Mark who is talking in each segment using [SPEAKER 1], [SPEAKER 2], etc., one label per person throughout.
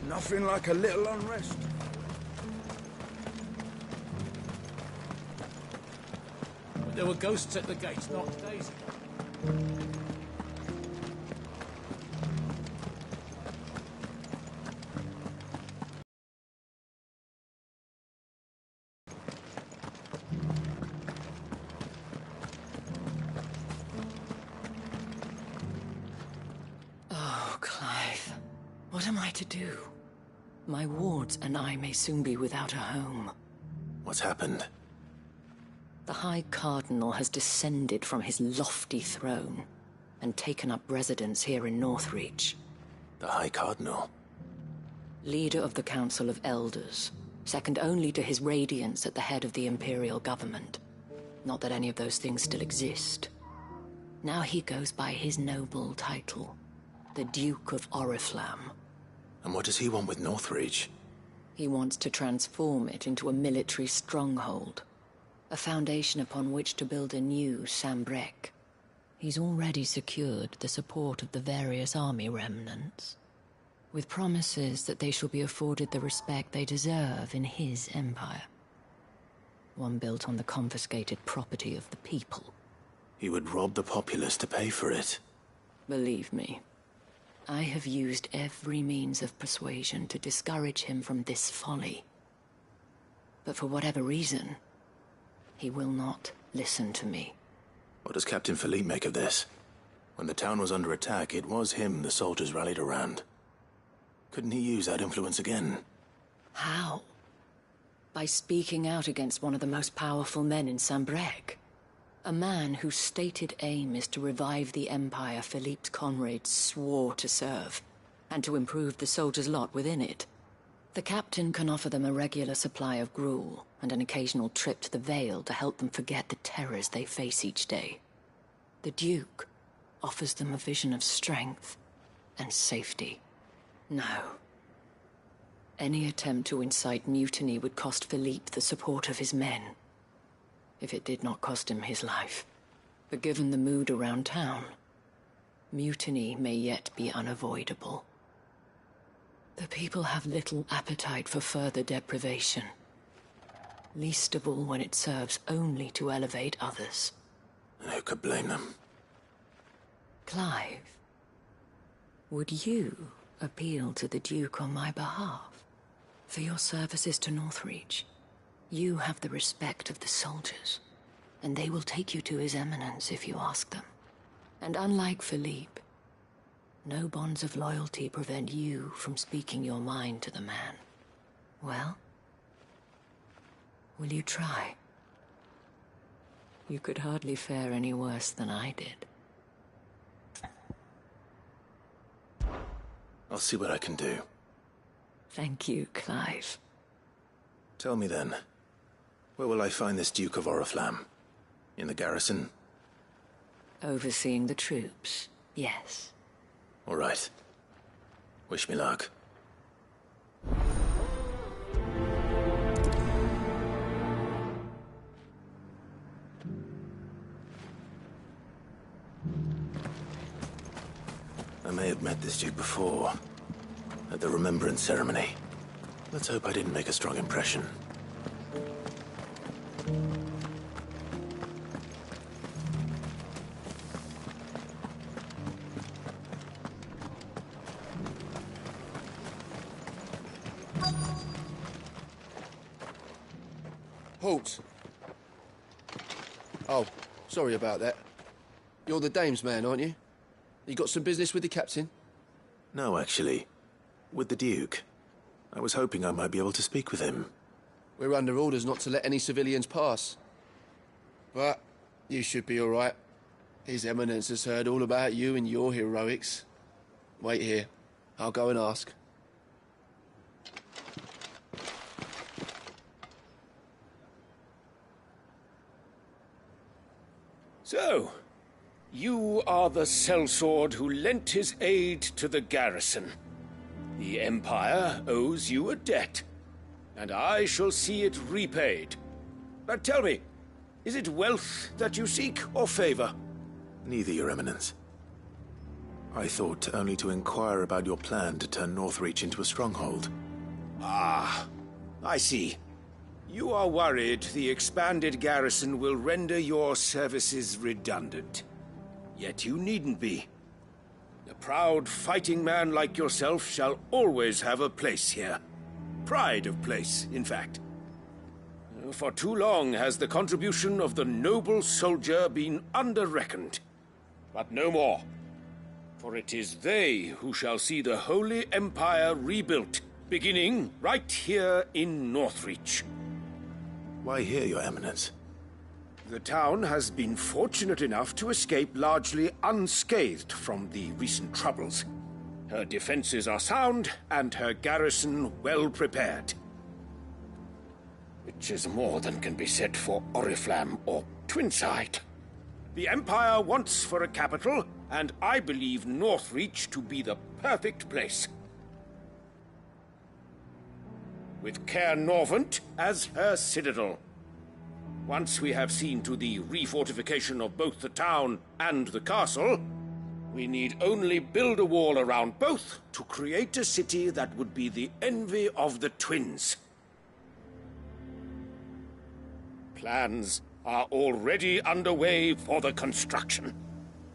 [SPEAKER 1] Nothing like a little unrest.
[SPEAKER 2] But there were ghosts at the gates not days ago.
[SPEAKER 3] Oh, Clive. What am I to do? My wards and I may soon be without a home.
[SPEAKER 4] What's happened?
[SPEAKER 3] The High Cardinal has descended from his lofty throne and taken up residence here in Northreach.
[SPEAKER 4] The High Cardinal?
[SPEAKER 3] Leader of the Council of Elders, second only to his Radiance at the head of the Imperial government. Not that any of those things still exist. Now he goes by his noble title, the Duke of Oriflamme.
[SPEAKER 4] And what does he want with Northreach?
[SPEAKER 3] He wants to transform it into a military stronghold, a foundation upon which to build a new Sambrec. He's already secured the support of the various army remnants, with promises that they shall be afforded the respect they deserve in his empire. One built on the confiscated property of the people.
[SPEAKER 4] He would rob the populace to pay for it.
[SPEAKER 3] Believe me, I have used every means of persuasion to discourage him from this folly. But for whatever reason, he will not listen to me.
[SPEAKER 4] What does Captain Philippe make of this? When the town was under attack, it was him the soldiers rallied around. Couldn't he use that influence again?
[SPEAKER 3] How? By speaking out against one of the most powerful men in Sambrec. A man whose stated aim is to revive the empire Philippe's comrades swore to serve, and to improve the soldiers' lot within it. The captain can offer them a regular supply of gruel, and an occasional trip to the Vale to help them forget the terrors they face each day. The Duke offers them a vision of strength and safety. No. Any attempt to incite mutiny would cost Philippe the support of his men, if it did not cost him his life. But given the mood around town, mutiny may yet be unavoidable. The people have little appetite for further deprivation, least of all when it serves only to elevate others.
[SPEAKER 4] And who could blame them?
[SPEAKER 3] Clive, would you appeal to the Duke on my behalf? For your services to Northreach, you have the respect of the soldiers, and they will take you to His Eminence if you ask them. And unlike Philippe, no bonds of loyalty prevent you from speaking your mind to the man. Well, will you try? You could hardly fare any worse than I did.
[SPEAKER 4] I'll see what I can do.
[SPEAKER 3] Thank you, Clive.
[SPEAKER 4] Tell me then, where will I find this Duke of Oriflamme? In the garrison?
[SPEAKER 3] Overseeing the troops, yes.
[SPEAKER 4] All right. Wish me luck. I may have met this Duke before, at the Remembrance Ceremony. Let's hope I didn't make a strong impression.
[SPEAKER 5] Halt! Oh, sorry about that. You're the dame's man, aren't you? You got some business with the captain?
[SPEAKER 4] No, actually. With the Duke. I was hoping I might be able to speak with him.
[SPEAKER 5] We're under orders not to let any civilians pass. But you should be all right. His Eminence has heard all about you and your heroics. Wait here. I'll go and ask.
[SPEAKER 6] So, you are the sellsword who lent his aid to the garrison. The Empire owes you a debt, and I shall see it repaid. But tell me, is it wealth that you seek, or favor?
[SPEAKER 4] Neither, Your Eminence. I thought only to inquire about your plan to turn Northreach into a stronghold.
[SPEAKER 6] Ah, I see. You are worried the expanded garrison will render your services redundant. Yet you needn't be. A proud fighting man like yourself shall always have a place here. Pride of place, in fact. For too long has the contribution of the noble soldier been under-reckoned. But no more. For it is they who shall see the Holy Empire rebuilt, beginning right here in Northreach.
[SPEAKER 4] Why here, Your Eminence?
[SPEAKER 6] The town has been fortunate enough to escape largely unscathed from the recent troubles. Her defenses are sound, and her garrison well prepared. Which is more than can be said for Oriflamme or Twinside. The Empire wants for a capital, and I believe Northreach to be the perfect place. With Caer Norvent as her citadel. Once we have seen to the refortification of both the town and the castle, we need only build a wall around both to create a city that would be the envy of the twins. Plans are already underway for the construction.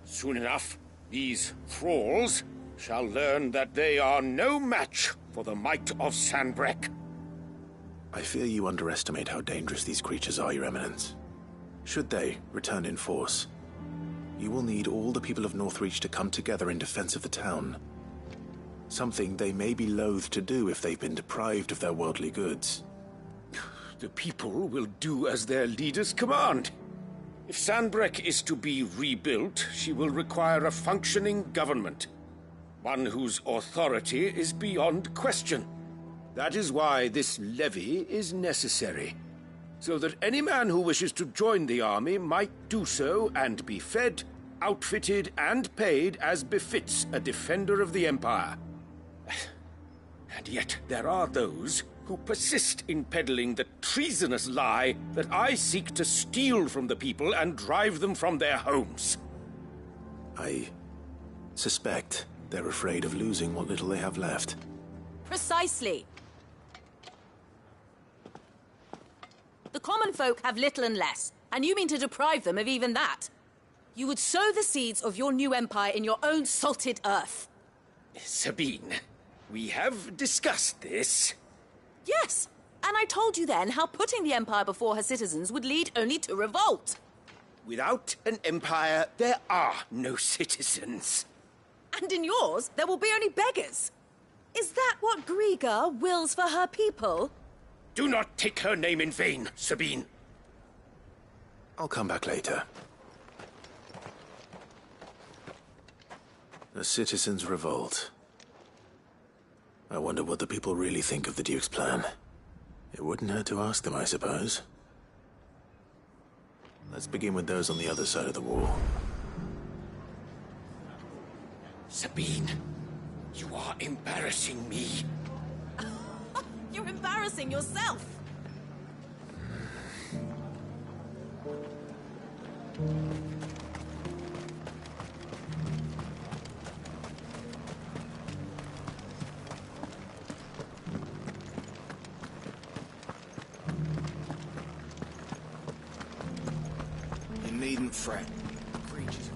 [SPEAKER 6] Soon enough, these thralls shall learn that they are no match for the might of Sanbreque.
[SPEAKER 4] I fear you underestimate how dangerous these creatures are, Your Eminence. Should they return in force, you will need all the people of Northreach to come together in defense of the town. Something they may be loath to do if they've been deprived of their worldly goods.
[SPEAKER 6] The people will do as their leaders command. If Sanbreque is to be rebuilt, she will require a functioning government. One whose authority is beyond question. That is why this levy is necessary. So that any man who wishes to join the army might do so and be fed, outfitted, and paid as befits a defender of the Empire. And yet there are those who persist in peddling the treasonous lie that I seek to steal from the people and drive them from their homes.
[SPEAKER 4] I suspect they're afraid of losing what little they have left.
[SPEAKER 7] Precisely. The common folk have little and less, and you mean to deprive them of even that. You would sow the seeds of your new empire in your own salted earth.
[SPEAKER 6] Sabine, we have discussed this.
[SPEAKER 7] Yes, and I told you then how putting the empire before her citizens would lead only to revolt.
[SPEAKER 6] Without an empire, there are no citizens.
[SPEAKER 7] And in yours, there will be only beggars. Is that what Griga wills for her people?
[SPEAKER 6] Do not take her name in vain, Sabine.
[SPEAKER 4] I'll come back later. A citizens' revolt. I wonder what the people really think of the Duke's plan. It wouldn't hurt to ask them, I suppose. Let's begin with those on the other side of the wall.
[SPEAKER 6] Sabine, you are embarrassing me.
[SPEAKER 7] You're embarrassing yourself.
[SPEAKER 1] You needn't fret. Creatures.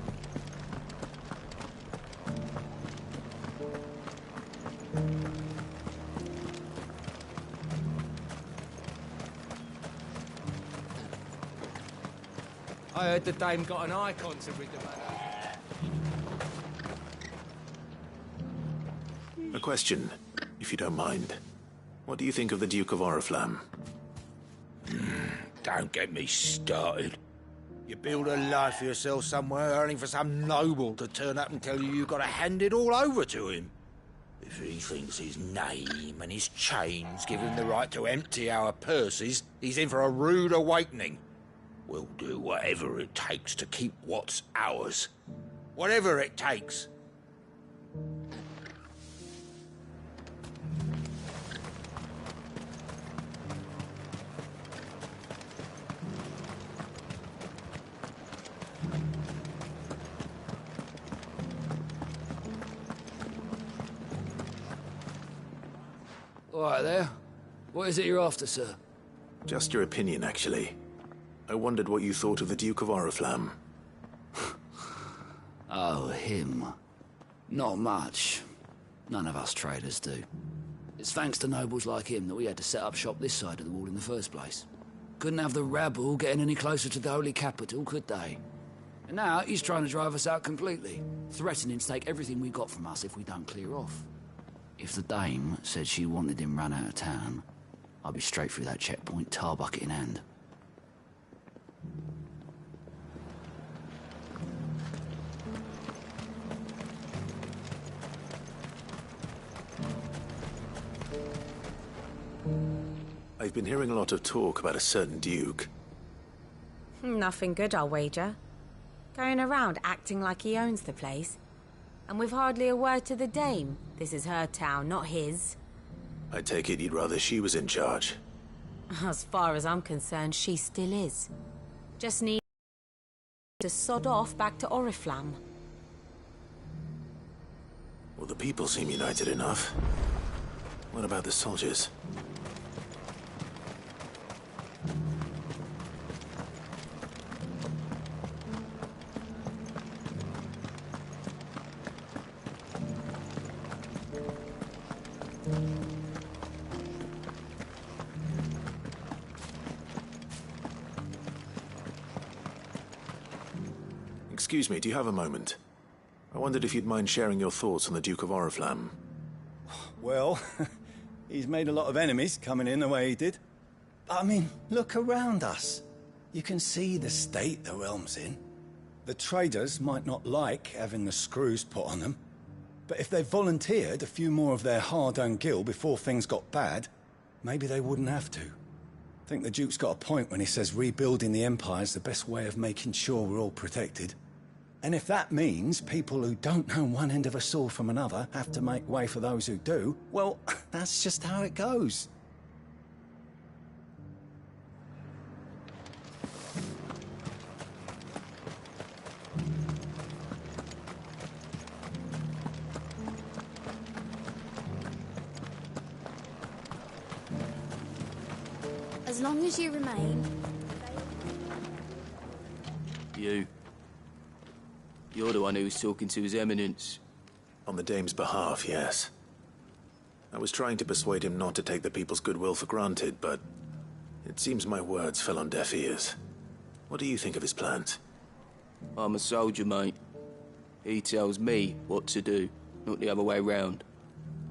[SPEAKER 2] I heard the dame got an icon to rid the man.
[SPEAKER 4] A question, if you don't mind. What do you think of the Duke of Oriflamme?
[SPEAKER 1] Don't get me started. You build a life for yourself somewhere, earning for some noble to turn up and tell you you've got to hand it all over to him. If he thinks his name and his chains give him the right to empty our purses, he's in for a rude awakening. We'll do whatever it takes to keep what's ours. Whatever it takes.
[SPEAKER 2] All right there. What is it you're after, sir?
[SPEAKER 4] Just your opinion, actually. I wondered what you thought of the Duke of Oriflamme.
[SPEAKER 2] Oh, him. Not much. None of us traders do. It's thanks to nobles like him that we had to set up shop this side of the wall in the first place. Couldn't have the rabble getting any closer to the holy capital, could they? And now he's trying to drive us out completely, threatening to take everything we got from us if we don't clear off. If the dame said she wanted him run out of town, I'd be straight through that checkpoint, tar bucket in hand.
[SPEAKER 4] I've been hearing a lot of talk about a certain duke.
[SPEAKER 8] Nothing good, I'll wager. Going around acting like he owns the place. And with hardly a word to the dame. This is her town, not his.
[SPEAKER 4] I take it you'd rather she was in charge.
[SPEAKER 8] As far as I'm concerned, she still is. Just need to sod off back to Oriflamme.
[SPEAKER 4] Well, the people seem united enough. What about the soldiers? Excuse me, do you have a moment? I wondered if you'd mind sharing your thoughts on the Duke of Oriflamme.
[SPEAKER 9] Well, he's made a lot of enemies coming in the way he did. I mean, look around us. You can see the state the realm's in. The traders might not like having the screws put on them, but if they volunteered a few more of their hard-earned gil before things got bad, maybe they wouldn't have to. I think the Duke's got a point when he says rebuilding the Empire's the best way of making sure we're all protected. And if that means people who don't know one end of a sword from another have to make way for those who do, well, that's just how it goes.
[SPEAKER 10] As long as you remain...
[SPEAKER 5] You're the one who was talking to His Eminence.
[SPEAKER 4] On the dame's behalf, yes. I was trying to persuade him not to take the people's goodwill for granted, but it seems my words fell on deaf ears. What do you think of his plans?
[SPEAKER 5] I'm a soldier, mate. He tells me what to do, not the other way round.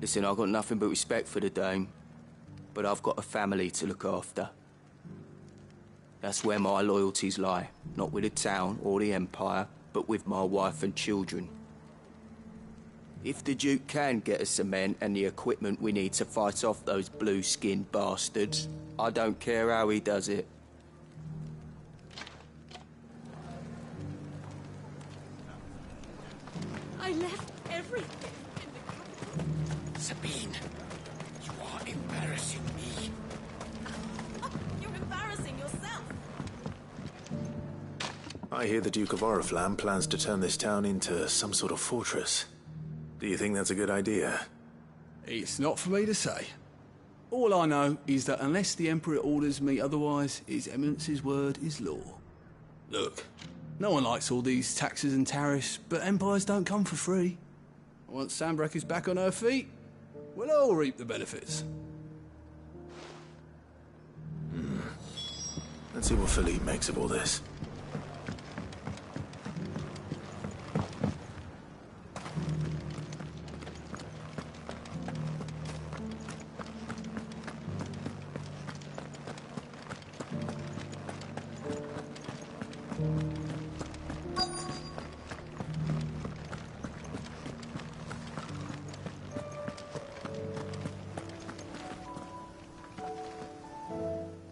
[SPEAKER 5] Listen, I've got nothing but respect for the dame, but I've got a family to look after. That's where my loyalties lie, not with the town or the Empire, but with my wife and children. If the Duke can get us the men and the equipment we need to fight off those blue-skinned bastards, I don't care how he does it.
[SPEAKER 7] I left everything in the capital.
[SPEAKER 6] Sabine, you are embarrassing me.
[SPEAKER 7] You're embarrassing yourself.
[SPEAKER 4] I hear the Duke of Oriflamme plans to turn this town into some sort of fortress. Do you think that's a good idea?
[SPEAKER 11] It's not for me to say. All I know is that unless the Emperor orders me otherwise, His Eminence's word is law. Look, no one likes all these taxes and tariffs, but empires don't come for free. Once Sanbreque is back on her feet, we'll all reap the benefits.
[SPEAKER 4] Let's see what Philippe makes of all this.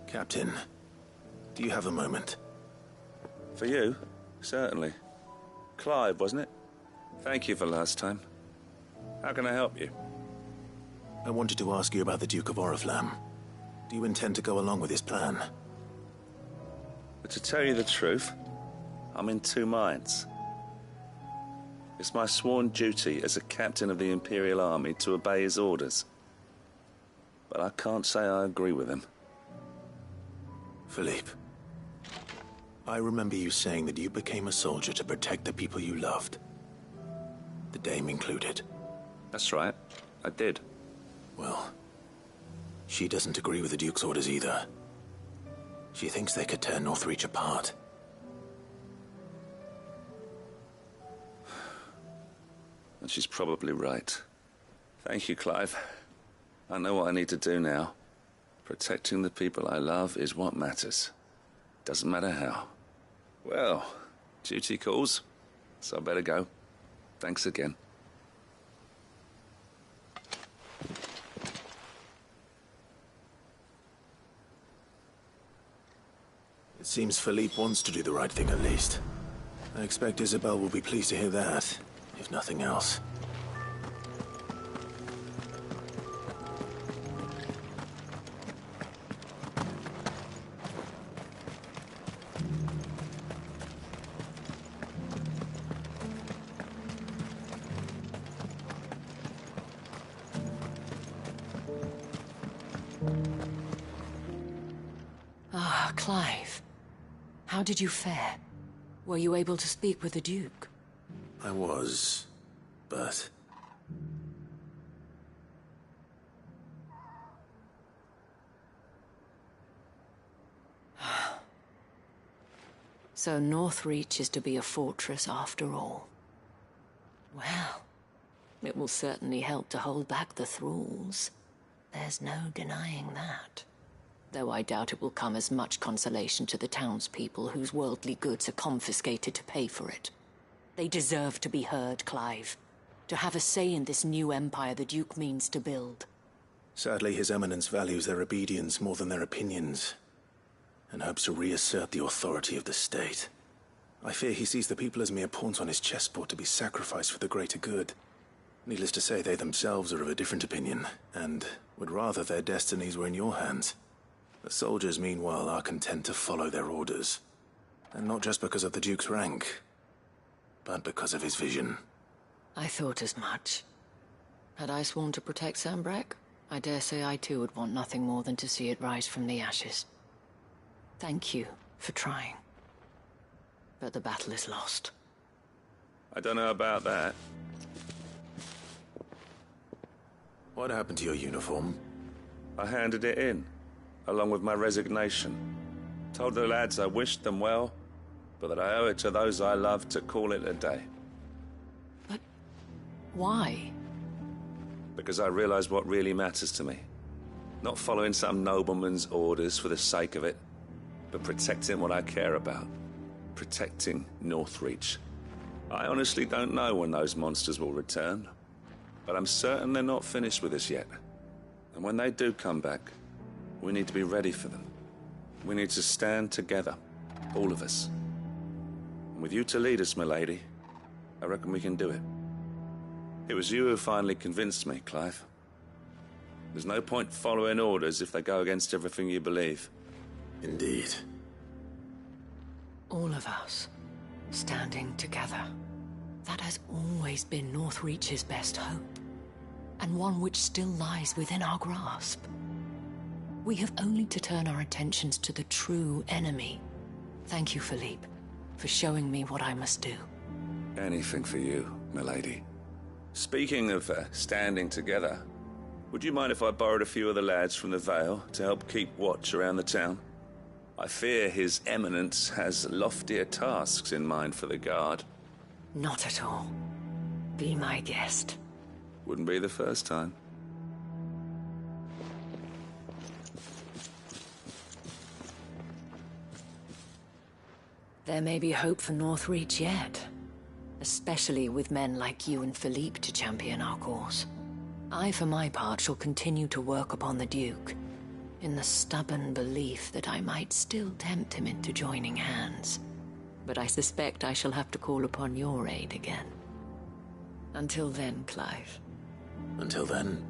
[SPEAKER 4] Captain, do you have a moment?
[SPEAKER 12] For you? Certainly. Clive, wasn't it? Thank you for last time. How can I help you?
[SPEAKER 4] I wanted to ask you about the Duke of Oriflamme. Do you intend to go along with his plan?
[SPEAKER 12] But to tell you the truth, I'm in two minds. It's my sworn duty as a captain of the Imperial Army to obey his orders. but I can't say I agree with him.
[SPEAKER 4] Philippe, I remember you saying that you became a soldier to protect the people you loved. The Dame included.
[SPEAKER 12] That's right. I did.
[SPEAKER 4] Well, she doesn't agree with the Duke's orders either. She thinks they could tear Northreach apart.
[SPEAKER 12] And she's probably right. Thank you, Clive. I know what I need to do now. Protecting the people I love is what matters. Doesn't matter how. Well, duty calls, so I better go. Thanks again.
[SPEAKER 4] It seems Philippe wants to do the right thing at least. I expect Isabel will be pleased to hear that, if nothing else.
[SPEAKER 3] Ah, Clive. How did you fare? Were you able to speak with the Duke?
[SPEAKER 4] I was, but...
[SPEAKER 3] So Northreach is to be a fortress after all. Well, it will certainly help to hold back the thralls. There's no denying that. Though I doubt it will come as much consolation to the townspeople whose worldly goods are confiscated to pay for it. They deserve to be heard, Clive. To have a say in this new empire the Duke means to build.
[SPEAKER 4] Sadly, His Eminence values their obedience more than their opinions, and hopes to reassert the authority of the state. I fear he sees the people as mere pawns on his chessboard to be sacrificed for the greater good. Needless to say, they themselves are of a different opinion, and would rather their destinies were in your hands. The soldiers, meanwhile, are content to follow their orders. And not just because of the Duke's rank, but because of his vision.
[SPEAKER 3] I thought as much. Had I sworn to protect Sanbreque, I dare say I too would want nothing more than to see it rise from the ashes. Thank you for trying. But the battle is lost.
[SPEAKER 12] I don't know about that.
[SPEAKER 4] What happened to your uniform?
[SPEAKER 12] I handed it in, along with my resignation. Told the lads I wished them well, but that I owe it to those I love to call it a day.
[SPEAKER 3] But why?
[SPEAKER 12] Because I realized what really matters to me. Not following some nobleman's orders for the sake of it, but protecting what I care about. Protecting Northreach. I honestly don't know when those monsters will return, but I'm certain they're not finished with us yet. And when they do come back, we need to be ready for them. We need to stand together, all of us. And with you to lead us, milady, I reckon we can do it. It was you who finally convinced me, Clive. There's no point following orders if they go against everything you believe.
[SPEAKER 4] Indeed.
[SPEAKER 3] All of us, standing together. That has always been Northreach's best hope, and one which still lies within our grasp. We have only to turn our attentions to the true enemy. Thank you, Philippe, for showing me what I must do.
[SPEAKER 12] Anything for you, milady. Speaking of standing together, would you mind if I borrowed a few of the lads from the Vale to help keep watch around the town? I fear His Eminence has loftier tasks in mind for the guard.
[SPEAKER 3] Not at all. Be my guest.
[SPEAKER 12] Wouldn't be the first time.
[SPEAKER 3] There may be hope for Northreach yet. Especially with men like you and Philippe to champion our cause. I, for my part, shall continue to work upon the Duke, in the stubborn belief that I might still tempt him into joining hands. But I suspect I shall have to call upon your aid again. Until then, Clive.
[SPEAKER 4] Until then...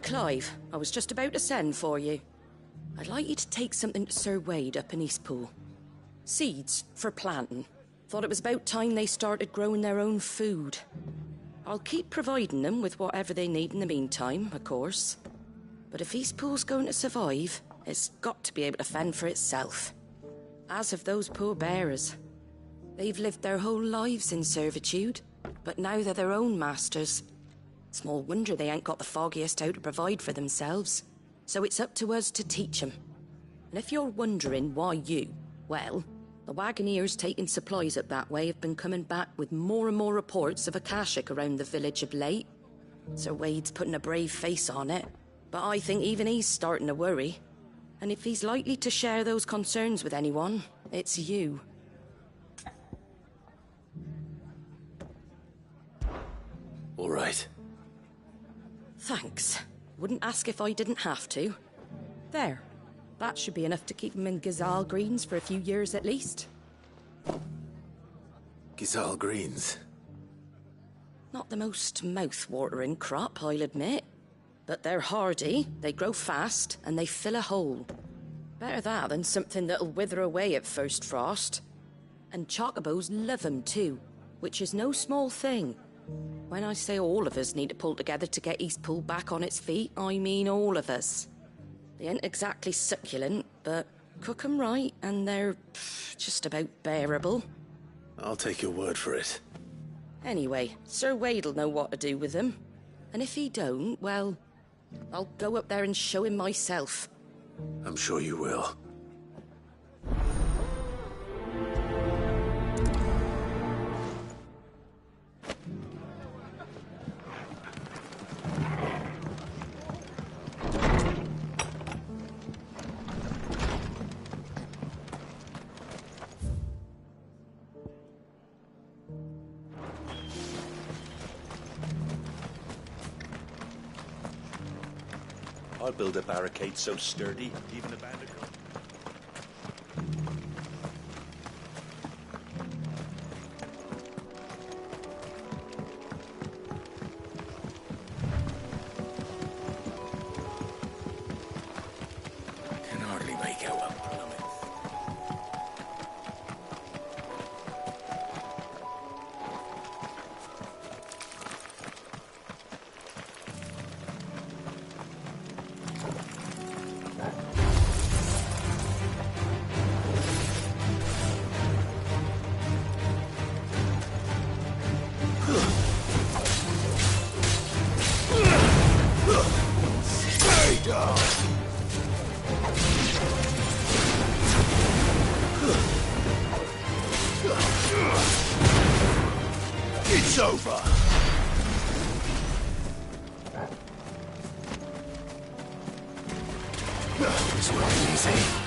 [SPEAKER 13] Clive, I was just about to send for you. I'd like you to take something to Sir Wade up in Eastpool. Seeds for planting. Thought it was about time they started growing their own food. I'll keep providing them with whatever they need in the meantime, of course. But if Eastpool's going to survive, it's got to be able to fend for itself. As have those poor bearers. They've lived their whole lives in servitude, but now they're their own masters. Small wonder they ain't got the foggiest how to provide for themselves. So it's up to us to teach them. And if you're wondering why you, well, the Wagoneers taking supplies up that way have been coming back with more and more reports of Akashic around the village of late. Sir Wade's putting a brave face on it, but I think even he's starting to worry. And if he's likely to share those concerns with anyone, it's you.
[SPEAKER 4] All right.
[SPEAKER 13] Thanks. Wouldn't ask if I didn't have to. There. That should be enough to keep him in Gazal Greens for a few years at least.
[SPEAKER 4] Gazal Greens?
[SPEAKER 13] Not the most mouth-watering crop, I'll admit. But they're hardy, they grow fast, and they fill a hole. Better that than something that'll wither away at first frost. And chocobos love 'em too, which is no small thing. When I say all of us need to pull together to get Eastpool back on its feet, I mean all of us. They ain't exactly succulent, but cook 'em right and they're just about bearable.
[SPEAKER 4] I'll take your word for it.
[SPEAKER 13] Anyway, Sir Wade'll know what to do with them. And if he don't, well, I'll go up there and show him myself.
[SPEAKER 4] I'm sure you will.
[SPEAKER 1] I'll build a barricade so sturdy, even a bandit.
[SPEAKER 6] Can hardly make out what plumbing.
[SPEAKER 1] It's over!
[SPEAKER 4] This won't be easy.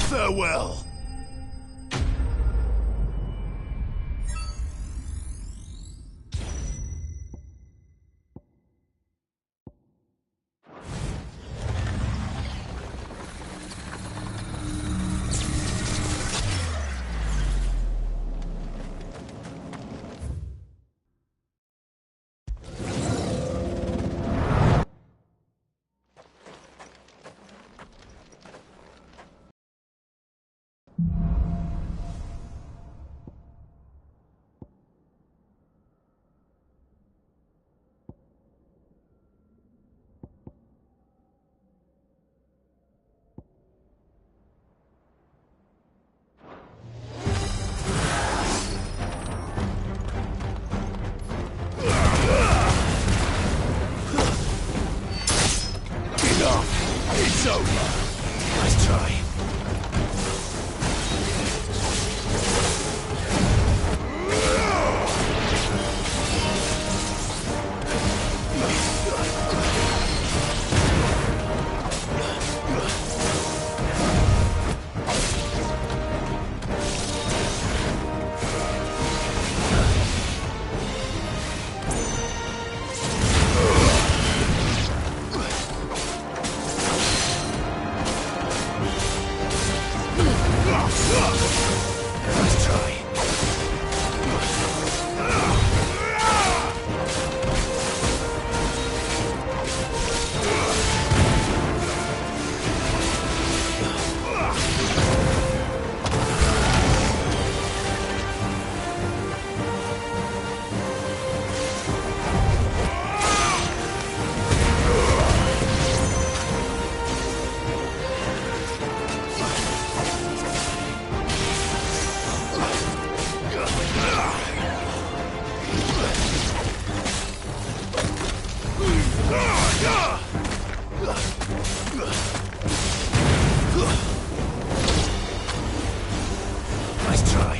[SPEAKER 14] Farewell. It's over. Nice try. Nice try. Nice try.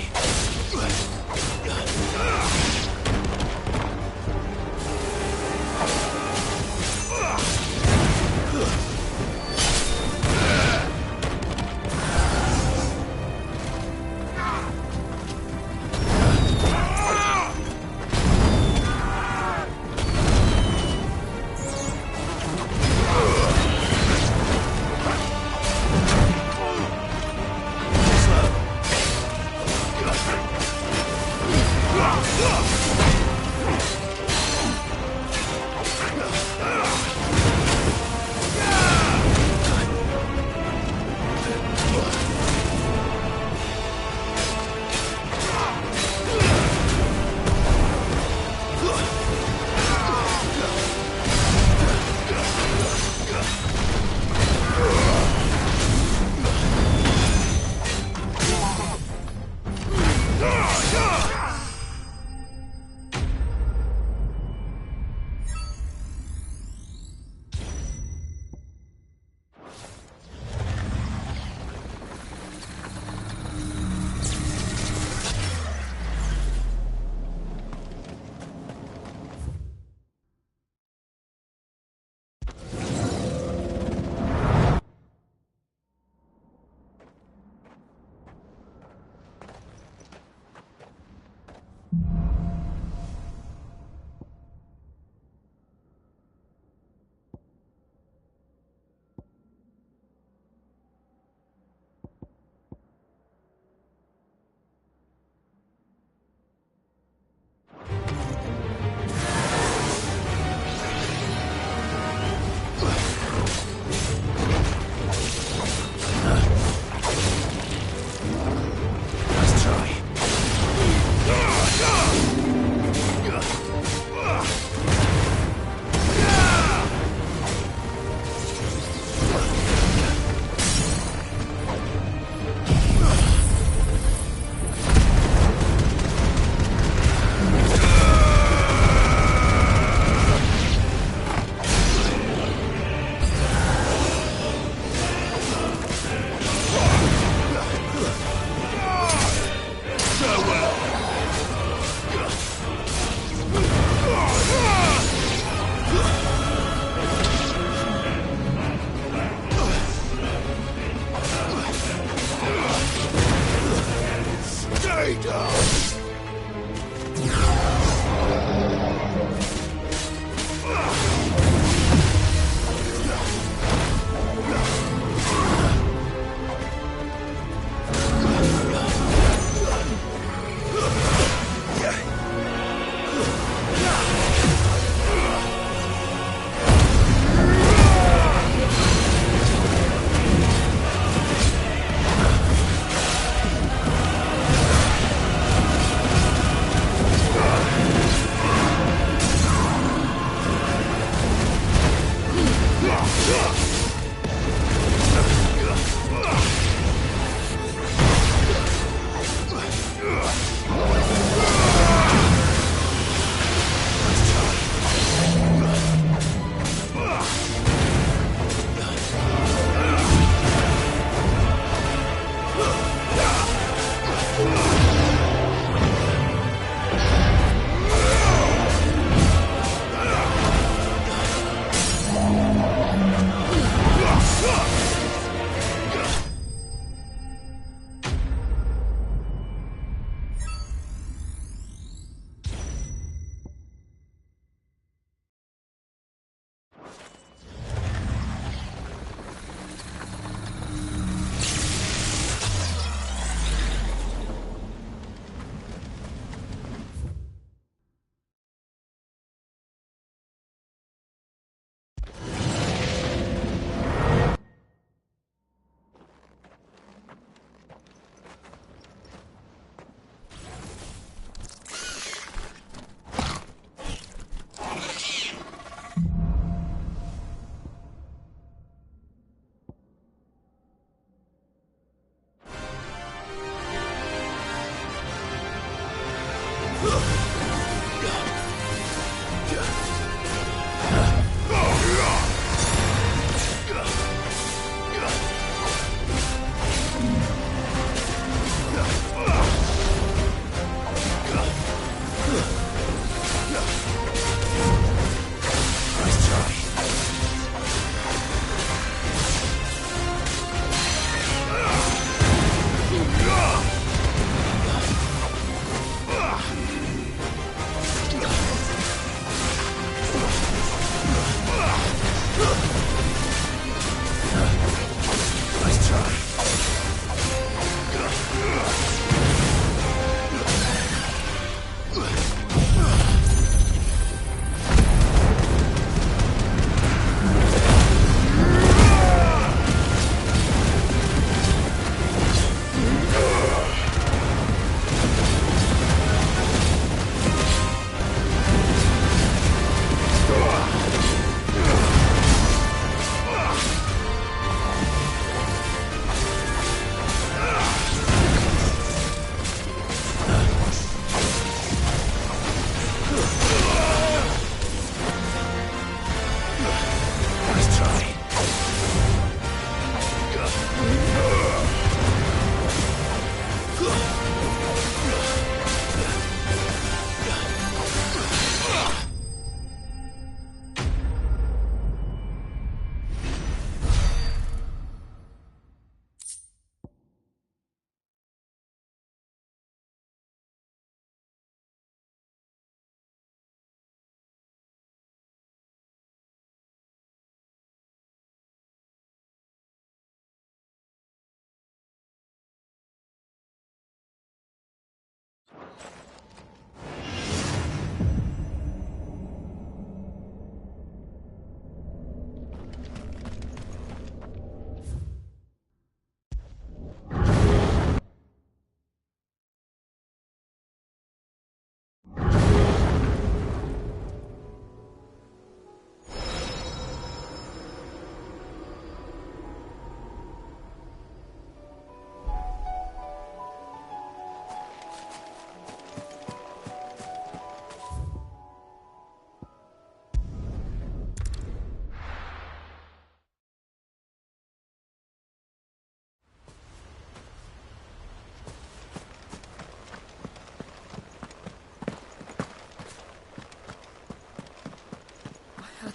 [SPEAKER 14] traitor!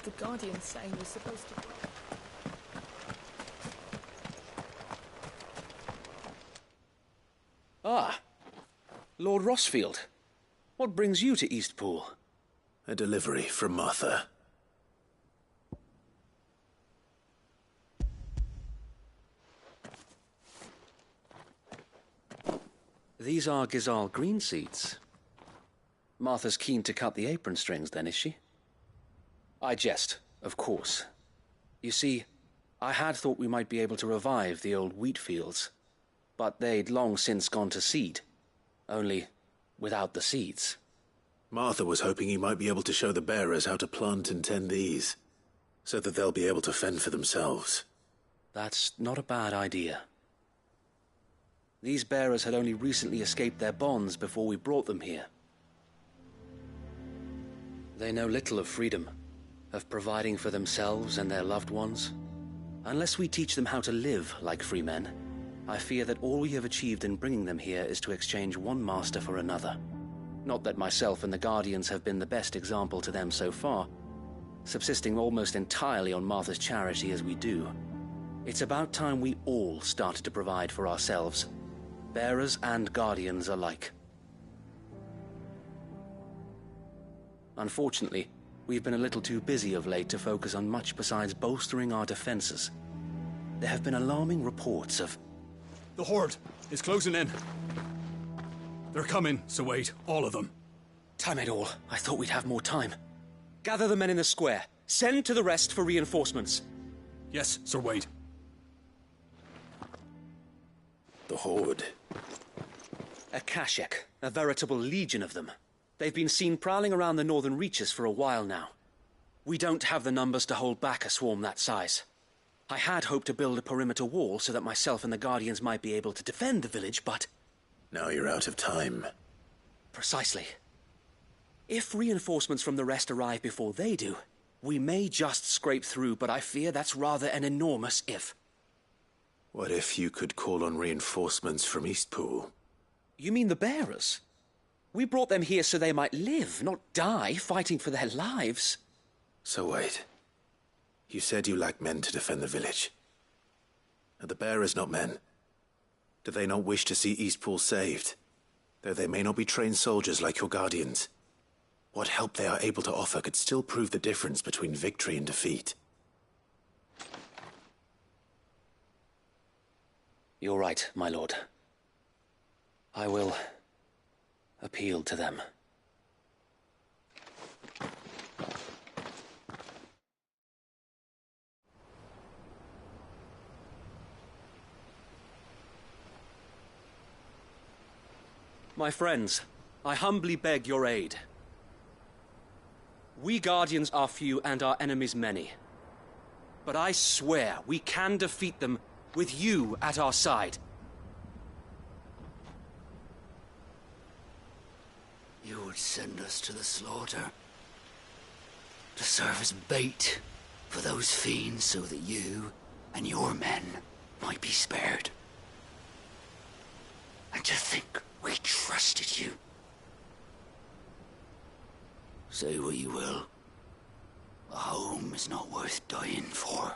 [SPEAKER 15] The Guardians say we're supposed to...
[SPEAKER 6] Ah, Lord Rossfield, what brings you to Eastpool?
[SPEAKER 4] A delivery from Martha.
[SPEAKER 16] These are Gizal green seeds. Martha's keen to cut the apron strings, then, is she? I jest, of course. You see, I had thought we might be able to revive the old wheat fields, but they'd long since gone to seed, only without the seeds.
[SPEAKER 4] Martha was hoping you might be able to show the bearers how to plant and tend these, so that they'll be able to fend for themselves.
[SPEAKER 16] That's not a bad idea. These bearers had only recently escaped their bonds before we brought them here. They know little of freedom, of providing for themselves and their loved ones. Unless we teach them how to live like free men, I fear that all we have achieved in bringing them here is to exchange one master for another. Not that myself and the Guardians have been the best example to them so far, subsisting almost entirely on Martha's charity as we do. It's about time we all started to provide for ourselves, bearers and Guardians alike. Unfortunately, we've been a little too busy of late to focus on much besides bolstering our defenses. There have been alarming reports of...
[SPEAKER 11] The Horde is closing in. They're coming, so wait, all of them.
[SPEAKER 16] Time it all. I thought we'd have more time. Gather the men in the square. Send to the rest for reinforcements.
[SPEAKER 11] Yes, Sir Wade.
[SPEAKER 4] The Horde.
[SPEAKER 16] A Kashek, a veritable legion of them. They've been seen prowling around the northern reaches for a while now. We don't have the numbers to hold back a swarm that size. I had hoped to build a perimeter wall so that myself and the Guardians might be able to defend the village, but...
[SPEAKER 4] Now you're out of time.
[SPEAKER 16] Precisely. If reinforcements from the rest arrive before they do, we may just scrape through, but I fear that's rather an enormous if.
[SPEAKER 4] What if you could call on reinforcements from Eastpool?
[SPEAKER 16] You mean the bearers? We brought them here so they might live, not die, fighting for their lives.
[SPEAKER 4] So wait. You said you lack men to defend the village. Are the bearers not men? Do they not wish to see Eastpool saved? Though they may not be trained soldiers like your Guardians. What help they are able to offer could still prove the difference between victory and defeat.
[SPEAKER 16] You're right, my lord. I will appeal to them. My friends, I humbly beg your aid. We Guardians are few and our enemies many. But I swear we can defeat them with you at our side.
[SPEAKER 2] You would send us to the slaughter, to serve as bait for those fiends so that you and your men might be spared. And to think we trusted you. Say what you will, a home is not worth dying for.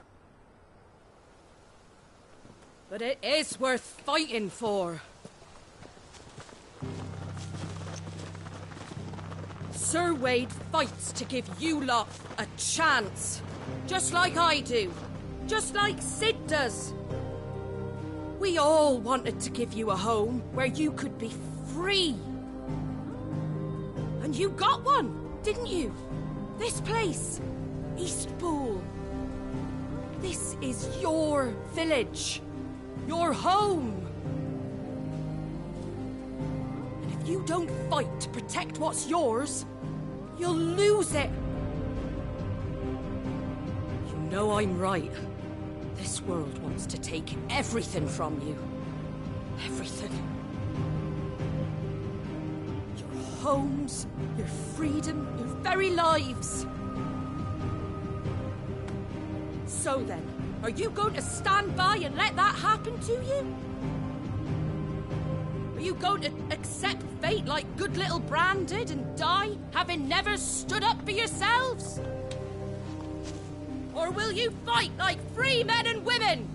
[SPEAKER 7] But it is worth fighting for. Sir Wade fights to give you lot a chance. Just like I do. Just like Sid does. We all wanted to give you a home where you could be free. And you got one, didn't you? This place, Eastpool. This is your village. Your home. And if you don't fight to protect what's yours, you'll lose it. You know I'm right. This world wants to take everything from you. Everything. Your homes, your freedom, your very lives. So then, are you going to stand by and let that happen to you? Are you going to accept fate like good little Bran did and die, having never stood up for yourselves? Or will you fight like free men and women?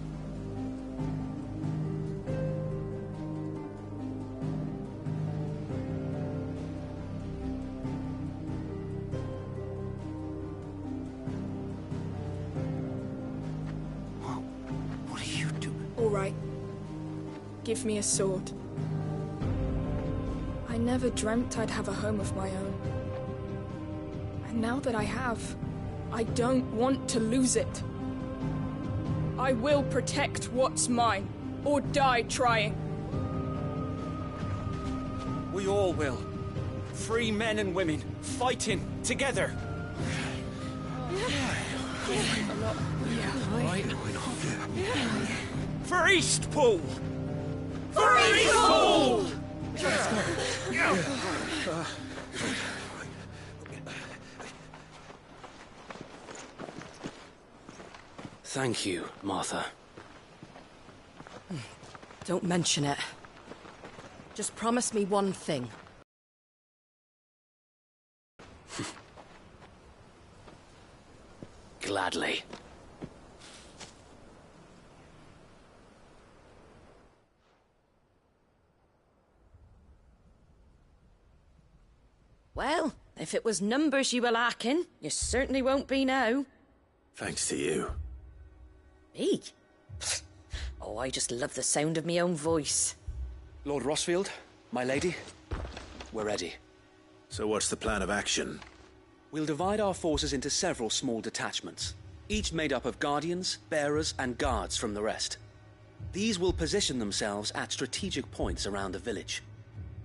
[SPEAKER 15] give me a sword. I never dreamt I'd have a home of my own. And now that I have, I don't want to lose it. I will protect what's mine, or die trying.
[SPEAKER 17] We all will. Free men and women, fighting together. For Eastpool! For Eastpool!
[SPEAKER 16] Thank you, Martha.
[SPEAKER 13] Don't mention it. Just promise me one thing.
[SPEAKER 16] Gladly.
[SPEAKER 13] Well, if it was numbers you were lacking, you certainly won't be now.
[SPEAKER 4] Thanks to you.
[SPEAKER 13] Me? Oh, I just love the sound of my own voice.
[SPEAKER 16] Lord Rossfield, my lady, we're ready.
[SPEAKER 4] So what's the plan of action?
[SPEAKER 16] We'll divide our forces into several small detachments, each made up of guardians, bearers, and guards from the rest. These will position themselves at strategic points around the village.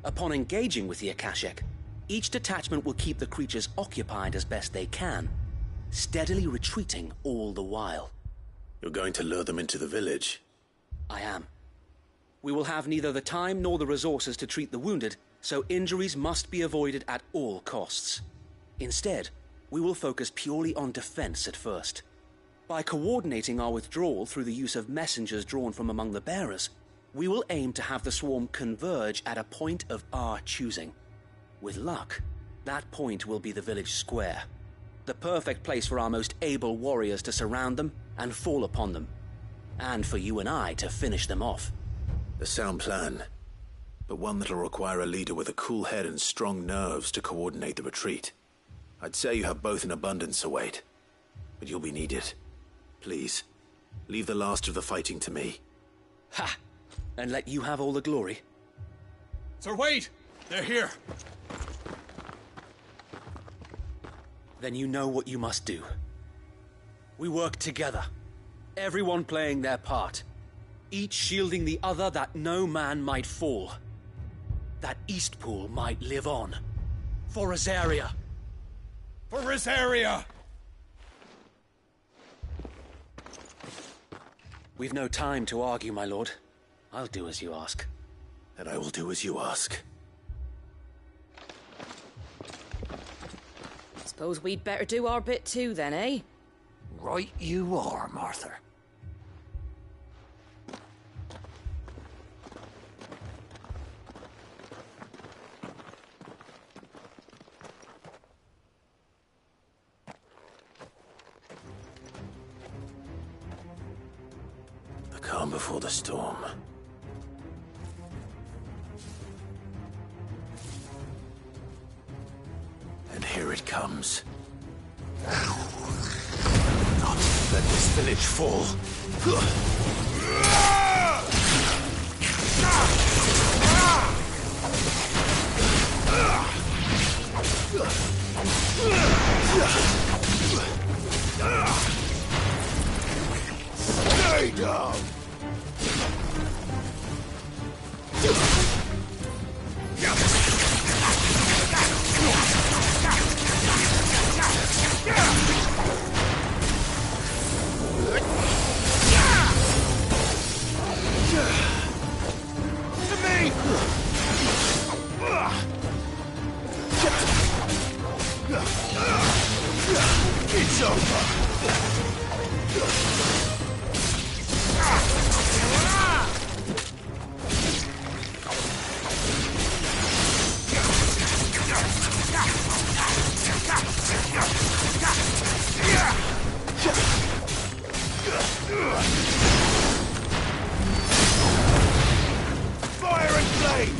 [SPEAKER 16] Upon engaging with the Akashic, each detachment will keep the creatures occupied as best they can, steadily retreating all the while.
[SPEAKER 4] You're going to lure them into the village?
[SPEAKER 16] I am. We will have neither the time nor the resources to treat the wounded, so injuries must be avoided at all costs. Instead, we will focus purely on defense at first. By coordinating our withdrawal through the use of messengers drawn from among the bearers, we will aim to have the swarm converge at a point of our choosing. With luck, that point will be the village square, the perfect place for our most able warriors to surround them and fall upon them, and for you and I to finish them off.
[SPEAKER 4] A sound plan, but one that'll require a leader with a cool head and strong nerves to coordinate the retreat. I'd say you have both in abundance, Sir Wade, but you'll be needed. Please, leave the last of the fighting to me.
[SPEAKER 16] Ha! And let you have all the glory.
[SPEAKER 11] Sir Wade! They're here!
[SPEAKER 16] Then you know what you must do. We work together, everyone playing their part, each shielding the other that no man might fall, that Eastpool might live on. For Rosaria!
[SPEAKER 11] For Rosaria!
[SPEAKER 16] We've no time to argue, my lord. I'll do as you ask.
[SPEAKER 4] And I will do as you ask.
[SPEAKER 13] Suppose we'd better do our bit too then, eh?
[SPEAKER 14] Right you are, Martha.
[SPEAKER 4] The calm before the storm. And here it comes. Not let this village fall. Stay down! It's over! Fire and flame!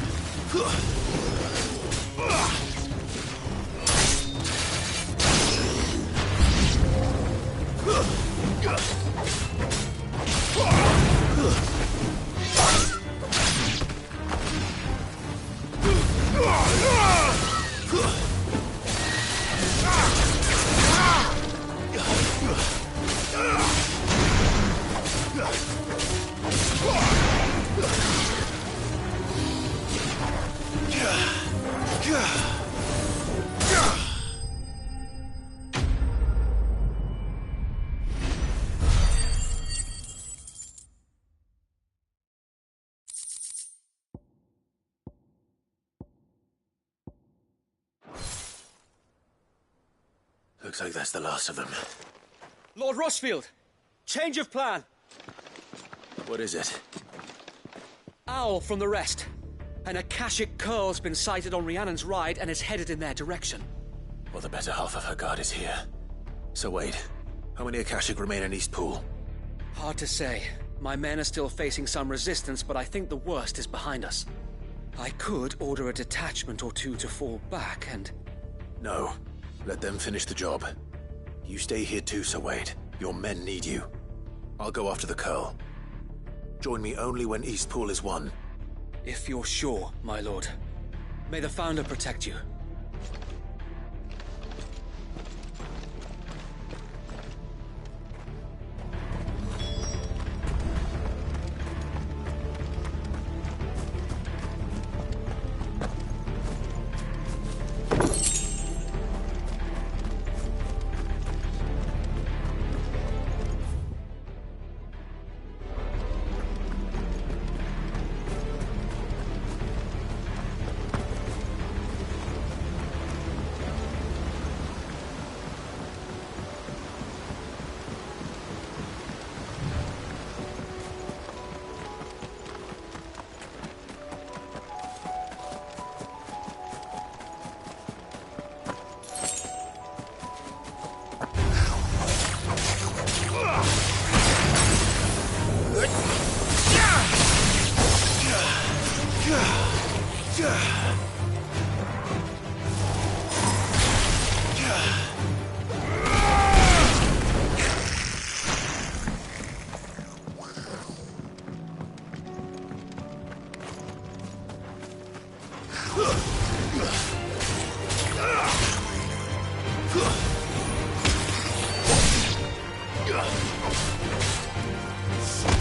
[SPEAKER 4] Looks like that's the last of them.
[SPEAKER 17] Lord Rossfield! Change of plan!
[SPEAKER 4] What is it?
[SPEAKER 17] Owl from the rest. An Akashic curl's been sighted on Rhiannon's ride and is headed in their direction.
[SPEAKER 4] Well, the better half of her guard is here. So wait, how many Akashic remain in Eastpool?
[SPEAKER 17] Hard to say. My men are still facing some resistance, but I think the worst is behind us. I could order a detachment or two to fall back and...
[SPEAKER 4] No. Let them finish the job. You stay here too, Sir Wade. Your men need you. I'll go after the Curl. Join me only when Eastpool is won.
[SPEAKER 17] If you're sure, my lord. May the Founder protect you.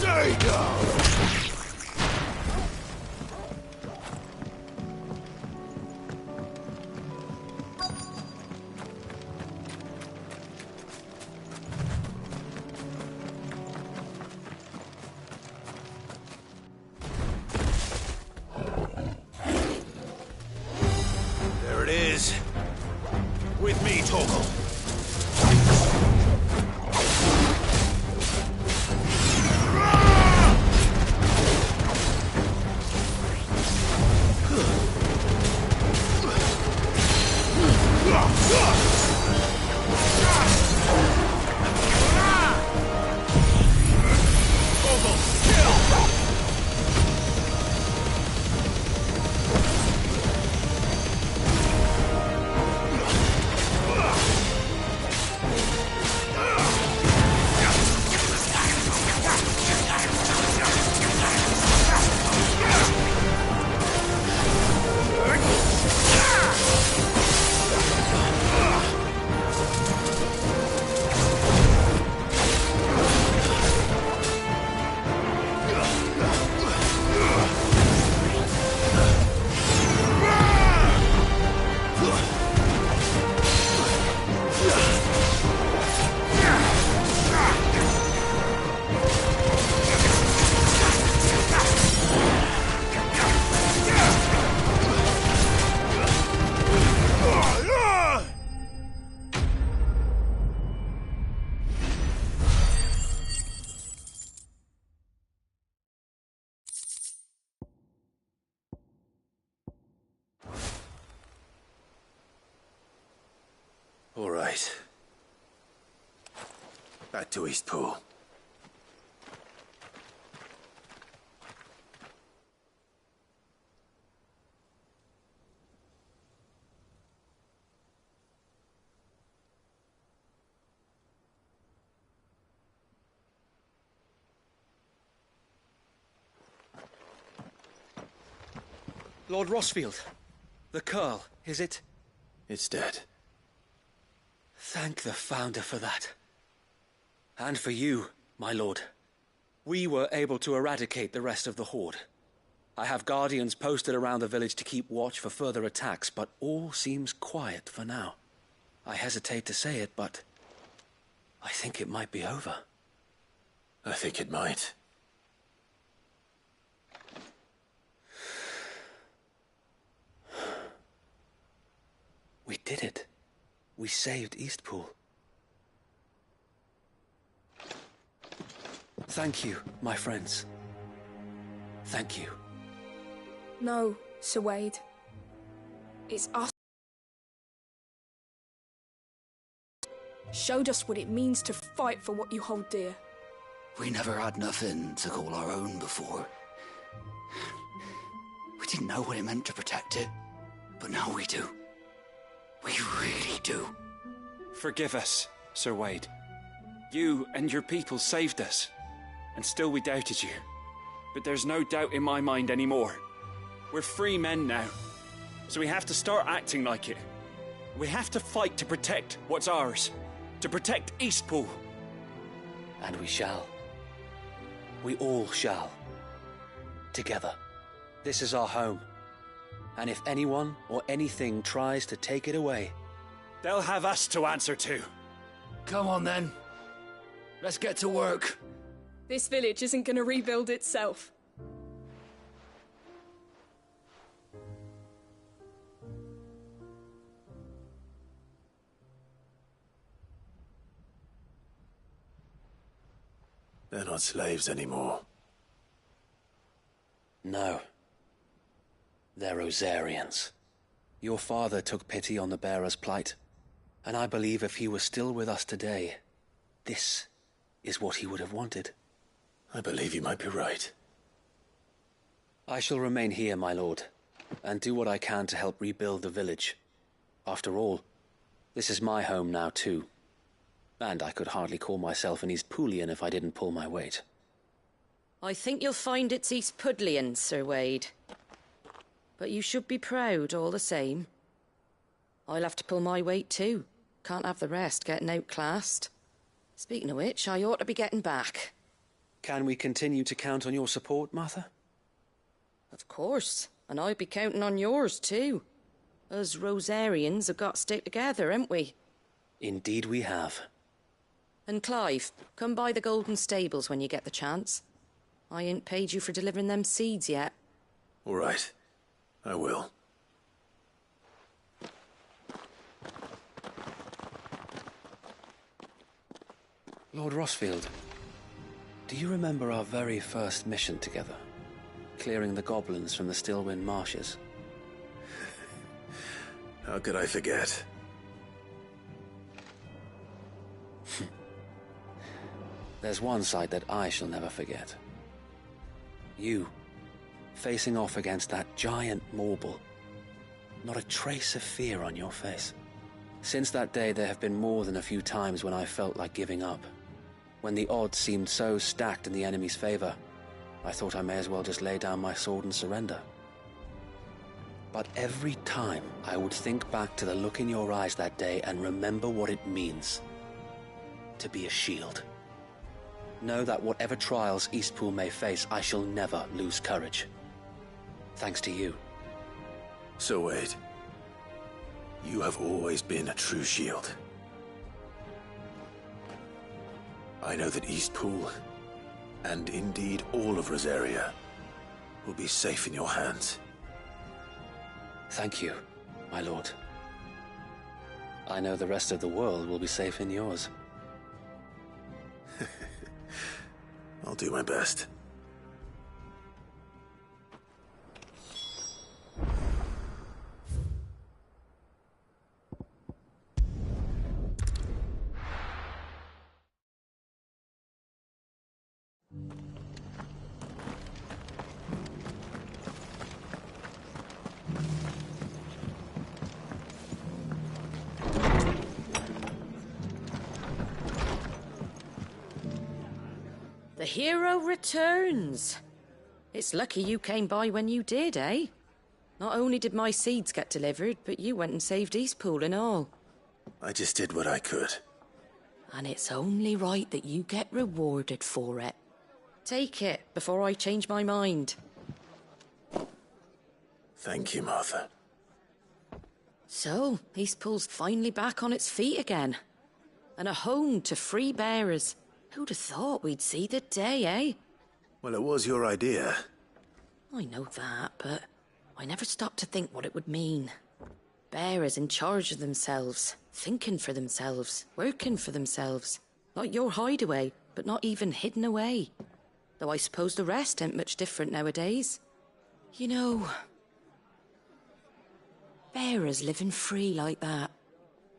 [SPEAKER 1] Stay down! There it is. With me, Torgal. All right. Back to Eastpool.
[SPEAKER 17] Lord Rossfield, the Curl, is it?
[SPEAKER 4] It's dead.
[SPEAKER 17] Thank the Founder for that. And for you, my lord. We were able to eradicate the rest of the Horde. I have guardians posted around the village to keep watch for further attacks, but all seems quiet for now. I hesitate to say it, but I think it might be over.
[SPEAKER 4] I think it might.
[SPEAKER 17] We did it. We saved Eastpool.
[SPEAKER 16] Thank you, my friends. Thank you.
[SPEAKER 15] No, Sir Wade. It's us. Showed us what it means to fight for what you hold dear.
[SPEAKER 2] We never had nothing to call our own before. We didn't know what it meant to protect it, but now we do. We really do.
[SPEAKER 18] Forgive us, Sir Wade. You and your people saved us, and still we doubted you. But there's no doubt in my mind anymore. We're free men now, so we have to start acting like it. We have to fight to protect what's ours, to protect Eastpool.
[SPEAKER 16] And we shall. We all shall. Together. This is our home. And if anyone or anything tries to take it away,
[SPEAKER 18] they'll have us to answer to.
[SPEAKER 2] Come on then. Let's get to work.
[SPEAKER 15] This village isn't gonna rebuild itself.
[SPEAKER 4] They're not slaves anymore.
[SPEAKER 16] No. They're Rosarians. Your father took pity on the bearer's plight, and I believe if he was still with us today, this is what he would have wanted.
[SPEAKER 4] I believe you might be right.
[SPEAKER 16] I shall remain here, my lord, and do what I can to help rebuild the village. After all, this is my home now too. And I could hardly call myself an Eastpoolian if I didn't pull my weight.
[SPEAKER 13] I think you'll find it's Eastpudlian, Sir Wade. But you should be proud all the same. I'll have to pull my weight too. Can't have the rest getting outclassed. Speaking of which, I ought to be getting back.
[SPEAKER 16] Can we continue to count on your support, Martha?
[SPEAKER 13] Of course, and I'll be counting on yours too. Us Rosarians have got to stick together, haven't we?
[SPEAKER 16] Indeed we have.
[SPEAKER 13] And Clive, come by the Golden Stables when you get the chance. I ain't paid you for delivering them seeds yet.
[SPEAKER 4] All right. I will.
[SPEAKER 16] Lord Rossfield, do you remember our very first mission together? Clearing the goblins from the Stillwind Marshes?
[SPEAKER 4] How could I forget?
[SPEAKER 16] There's one sight that I shall never forget. You, facing off against that giant Morble. Not a trace of fear on your face. Since that day, there have been more than a few times when I felt like giving up. When the odds seemed so stacked in the enemy's favor, I thought I may as well just lay down my sword and surrender. But every time, I would think back to the look in your eyes that day and remember what it means to be a shield. Know that whatever trials Eastpool may face, I shall never lose courage. Thanks to you.
[SPEAKER 4] So Wade, you have always been a true shield. I know that Eastpool, and indeed all of Rosaria, will be safe in your hands.
[SPEAKER 16] Thank you, my lord. I know the rest of the world will be safe in yours.
[SPEAKER 4] I'll do my best.
[SPEAKER 13] The hero returns. It's lucky you came by when you did, eh? Not only did my seeds get delivered, but you went and saved Eastpool and all.
[SPEAKER 4] I just did what I could.
[SPEAKER 13] And it's only right that you get rewarded for it. Take it before I change my mind.
[SPEAKER 4] Thank you, Martha.
[SPEAKER 13] So, Eastpool's finally back on its feet again. And a home to free bearers. Who'd have thought we'd see the day, eh?
[SPEAKER 4] Well, it was your idea.
[SPEAKER 13] I know that, but I never stopped to think what it would mean. Bearers in charge of themselves, thinking for themselves, working for themselves. Like your hideaway, but not even hidden away. Though I suppose the rest ain't much different nowadays. You know, bearers living free like that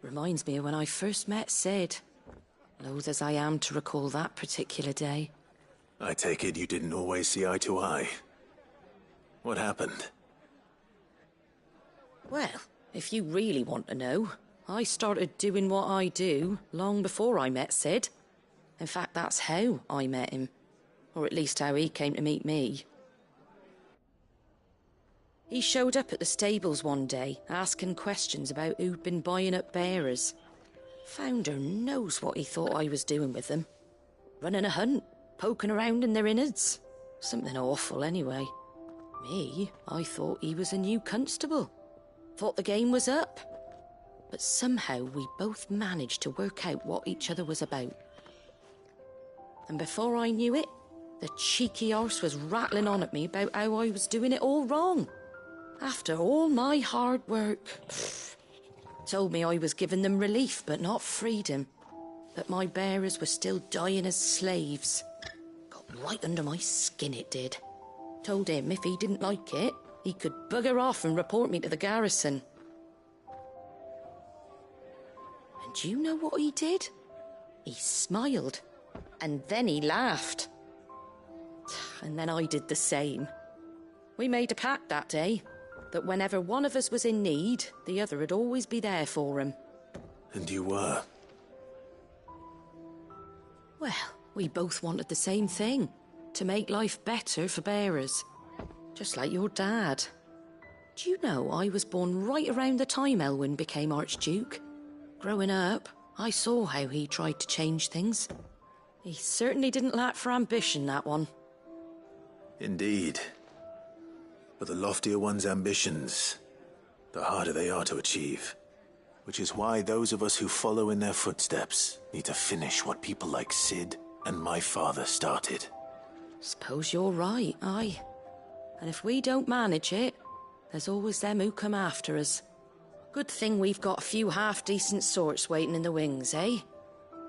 [SPEAKER 13] reminds me of when I first met Sid. Loath as I am to recall that particular day.
[SPEAKER 4] I take it you didn't always see eye to eye. What happened?
[SPEAKER 13] Well, if you really want to know, I started doing what I do long before I met Sid. In fact, that's how I met him. Or at least how he came to meet me. He showed up at the stables one day, asking questions about who'd been buying up bearers. Founder knows what he thought I was doing with them. Running a hunt, poking around in their innards. Something awful, anyway. Me, I thought he was a new constable. Thought the game was up. But somehow we both managed to work out what each other was about. And before I knew it, the cheeky arse was rattling on at me about how I was doing it all wrong. After all my hard work. Told me I was giving them relief, but not freedom. That my bearers were still dying as slaves. Got right under my skin, it did. Told him if he didn't like it, he could bugger off and report me to the garrison. And do you know what he did? He smiled. And then he laughed. And then I did the same. We made a pact that day, that whenever one of us was in need, the other would always be there for him.
[SPEAKER 4] And you were?
[SPEAKER 13] Well, we both wanted the same thing. To make life better for bearers. Just like your dad. Do you know I was born right around the time Elwyn became Archduke? Growing up, I saw how he tried to change things. He certainly didn't lack for ambition, that one.
[SPEAKER 4] Indeed. But the loftier one's ambitions, the harder they are to achieve. Which is why those of us who follow in their footsteps need to finish what people like Sid and my father started.
[SPEAKER 13] Suppose you're right, aye. And if we don't manage it, there's always them who come after us. Good thing we've got a few half-decent sorts waiting in the wings, eh?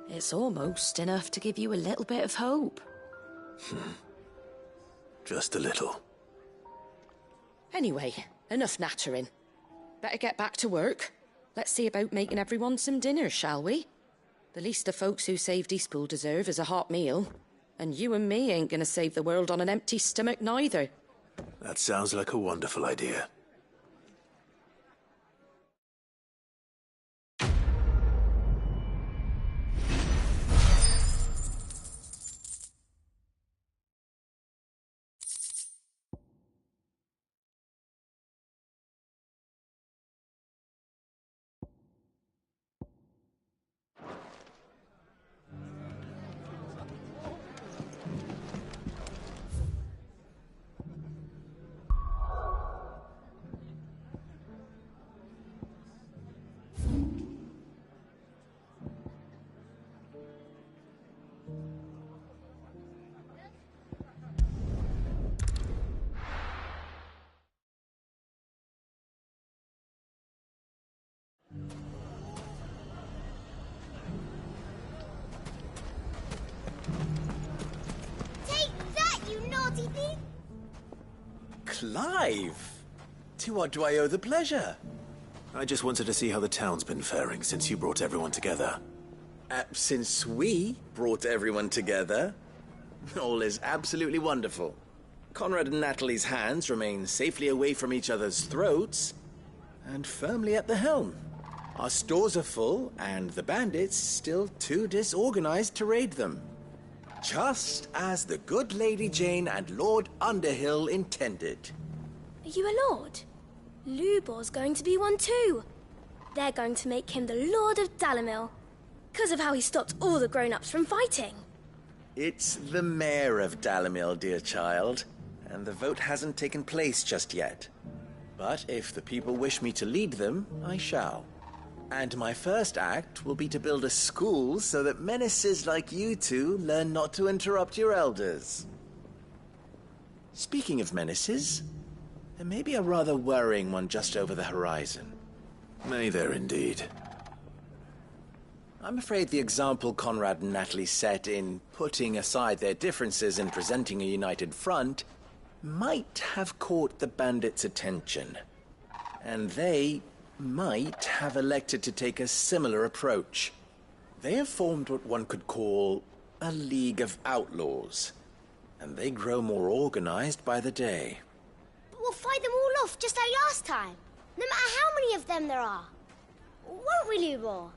[SPEAKER 13] It's almost enough to give you a little bit of hope.
[SPEAKER 4] Just a little.
[SPEAKER 13] Anyway, enough nattering. Better get back to work. Let's see about making everyone some dinner, shall we? The least the folks who saved Eastpool deserve is a hot meal. And you and me ain't gonna save the world on an empty stomach neither.
[SPEAKER 4] That sounds like a wonderful idea.
[SPEAKER 19] Clive! To what do I owe the pleasure?
[SPEAKER 4] I just wanted to see how the town's been faring since you brought everyone together.
[SPEAKER 19] Since we brought everyone together, all is absolutely wonderful. Conrad and Natalie's hands remain safely away from each other's throats and firmly at the helm. Our stores are full, and the bandits still too disorganized to raid them. Just as the good Lady Jane and Lord Underhill intended.
[SPEAKER 10] Are you a lord? Lubor's going to be one too. They're going to make him the Lord of Dalimil, because of how he stopped all the grown-ups from fighting.
[SPEAKER 19] It's the mayor of Dalimil, dear child, and the vote hasn't taken place just yet. But if the people wish me to lead them, I shall. And my first act will be to build a school so that menaces like you two learn not to interrupt your elders. Speaking of menaces, there may be a rather worrying one just over the horizon.
[SPEAKER 4] May there indeed.
[SPEAKER 19] I'm afraid the example Conrad and Natalie set in putting aside their differences and presenting a united front might have caught the bandits' attention. And they might have elected to take a similar approach. They have formed what one could call a League of Outlaws, and they grow more organized by the day.
[SPEAKER 20] But we'll fight them all off just like last time, no matter how many of them there are. Won't we, Lubor?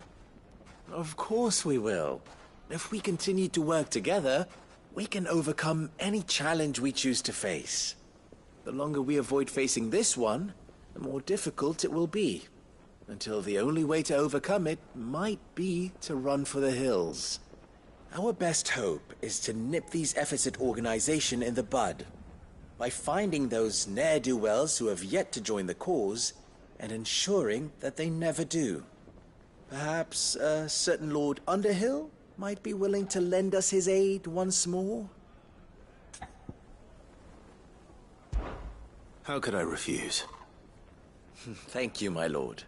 [SPEAKER 19] Of course we will. If we continue to work together, we can overcome any challenge we choose to face. The longer we avoid facing this one, the more difficult it will be. Until the only way to overcome it might be to run for the hills. Our best hope is to nip these efforts at organization in the bud, by finding those ne'er-do-wells who have yet to join the cause, and ensuring that they never do. Perhaps a certain Lord Underhill might be willing to lend us his aid once more?
[SPEAKER 4] How could I refuse?
[SPEAKER 19] Thank you, my lord.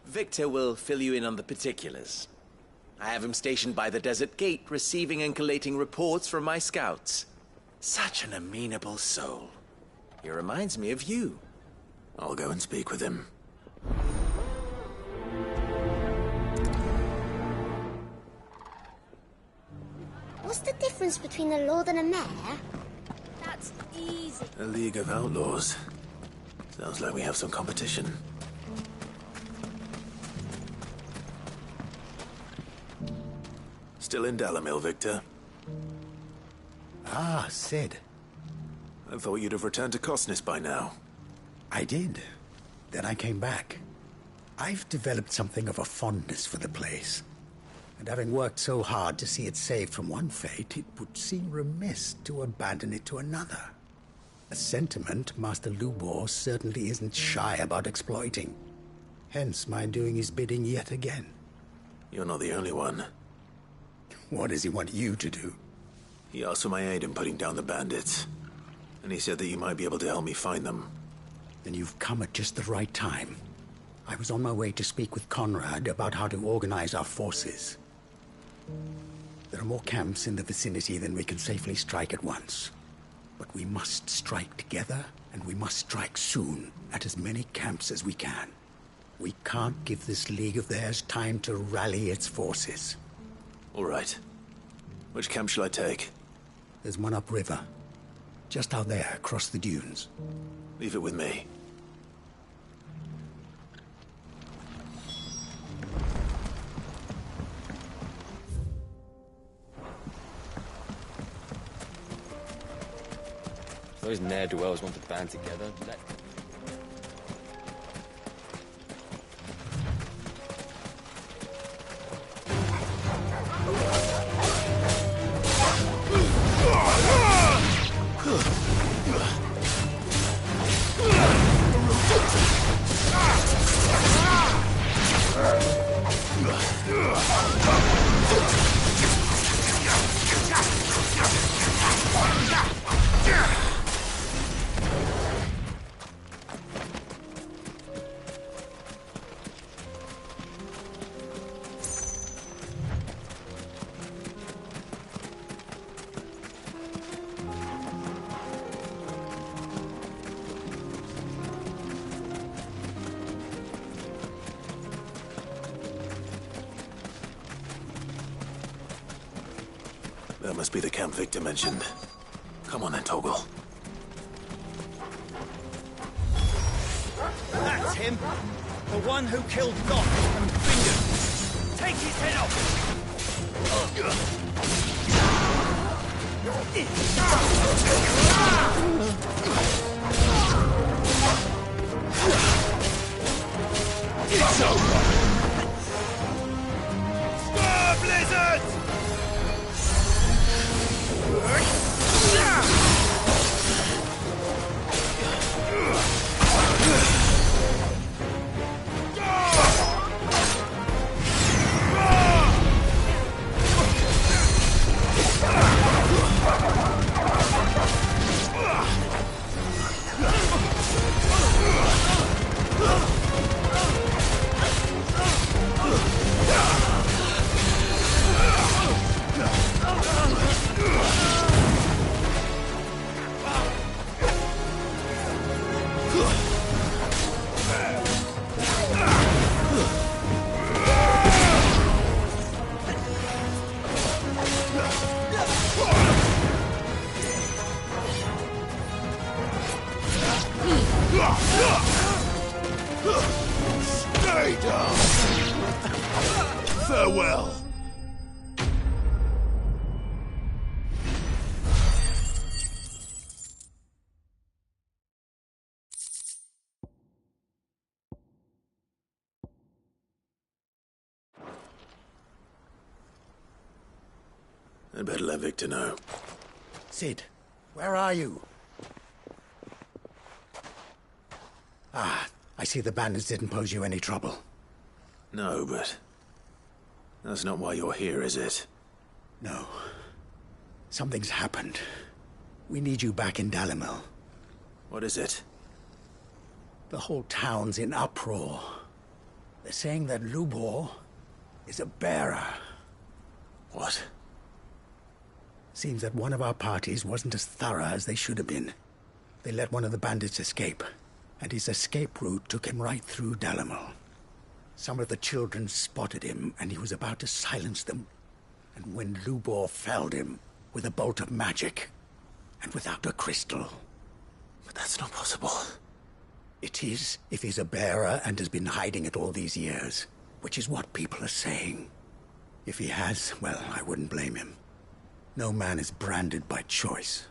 [SPEAKER 19] Victor will fill you in on the particulars. I have him stationed by the desert gate, receiving and collating reports from my scouts. Such an amenable soul. He reminds me of you.
[SPEAKER 4] I'll go and speak with him.
[SPEAKER 20] What's the difference between a lord and a mayor? That's easy.
[SPEAKER 4] A League of Outlaws. Sounds like we have some competition. Still in Dalamil, Victor?
[SPEAKER 1] Ah, Sid.
[SPEAKER 4] I thought you'd have returned to Cosnis by now.
[SPEAKER 1] I did. Then I came back. I've developed something of a fondness for the place. And having worked so hard to see it saved from one fate, it would seem remiss to abandon it to another. A sentiment Master Lubor certainly isn't shy about exploiting. Hence my doing his bidding yet again.
[SPEAKER 4] You're not the only one.
[SPEAKER 1] What does he want you to do?
[SPEAKER 4] He asked for my aid in putting down the bandits. And he said that you might be able to help me find them.
[SPEAKER 1] Then you've come at just the right time. I was on my way to speak with Conrad about how to organize our forces. There are more camps in the vicinity than we can safely strike at once. But we must strike together, and we must strike soon at as many camps as we can. We can't give this league of theirs time to rally its forces.
[SPEAKER 4] All right. Which camp shall I take?
[SPEAKER 1] There's one upriver. Just out there, across the dunes.
[SPEAKER 4] Leave it with me.
[SPEAKER 16] Those ne'er-do-wells want to band together.
[SPEAKER 4] That must be the camp Victor mentioned. Come on then, Toggle.
[SPEAKER 9] That's him! The one who killed Doc and Finger! Take his head
[SPEAKER 21] It's over! Star Blizzard!
[SPEAKER 1] traitor! Farewell!
[SPEAKER 4] I'd better let Victor know.
[SPEAKER 1] Sid, where are you? Ah, I see the bandits didn't pose you any trouble.
[SPEAKER 4] No, but that's not why you're here, is it?
[SPEAKER 1] No. Something's happened. We need you back in Dalimil.
[SPEAKER 4] What is it?
[SPEAKER 1] The whole town's in uproar. They're saying that Lubor is a bearer.
[SPEAKER 4] What?
[SPEAKER 1] Seems that one of our parties wasn't as thorough as they should have been. They let one of the bandits escape, and his escape route took him right through Dalimil. Some of the children spotted him, and he was about to silence them. And when Lubor felled him with a bolt of magic, and without a crystal.
[SPEAKER 4] But that's not possible.
[SPEAKER 1] It is, if he's a bearer and has been hiding it all these years, which is what people are saying. If he has, well, I wouldn't blame him. No man is branded by choice.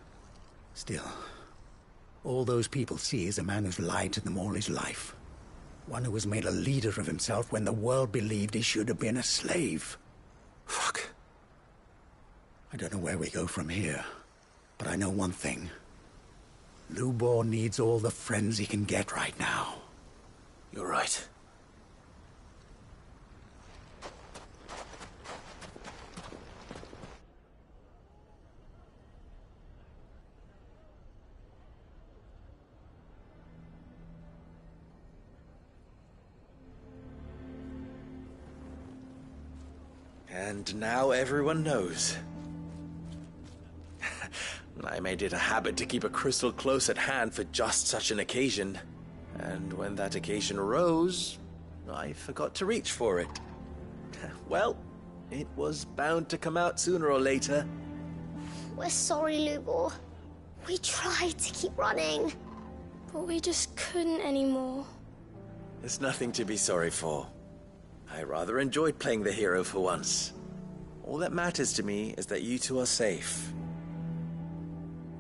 [SPEAKER 1] Still, all those people see is a man who's lied to them all his life. One who was made a leader of himself when the world believed he should have been a slave.
[SPEAKER 4] Fuck.
[SPEAKER 1] I don't know where we go from here, but I know one thing. Lubor needs all the friends he can get right now.
[SPEAKER 4] You're right. And now everyone knows. I made it a habit to keep a crystal close at hand for just such an occasion. And when that occasion arose, I forgot to reach for it. Well, it was bound to come out sooner or later.
[SPEAKER 20] We're sorry, Lubor. We tried to keep running.
[SPEAKER 10] But we just couldn't anymore.
[SPEAKER 19] There's nothing to be sorry for. I rather enjoyed playing the hero for once. All that matters to me is that you two are safe.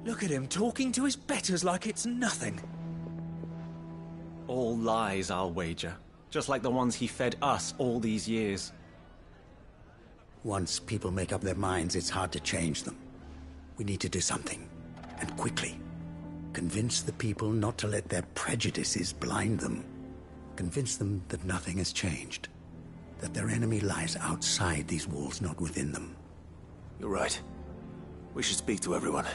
[SPEAKER 8] Look at him talking to his betters like it's nothing. All lies, I'll wager. Just like the ones he fed us all these years.
[SPEAKER 1] Once people make up their minds, it's hard to change them. We need to do something, and quickly. Convince the people not to let their prejudices blind them. Convince them that nothing has changed. That their enemy lies outside these walls, not within them.
[SPEAKER 4] You're right. We should speak to everyone.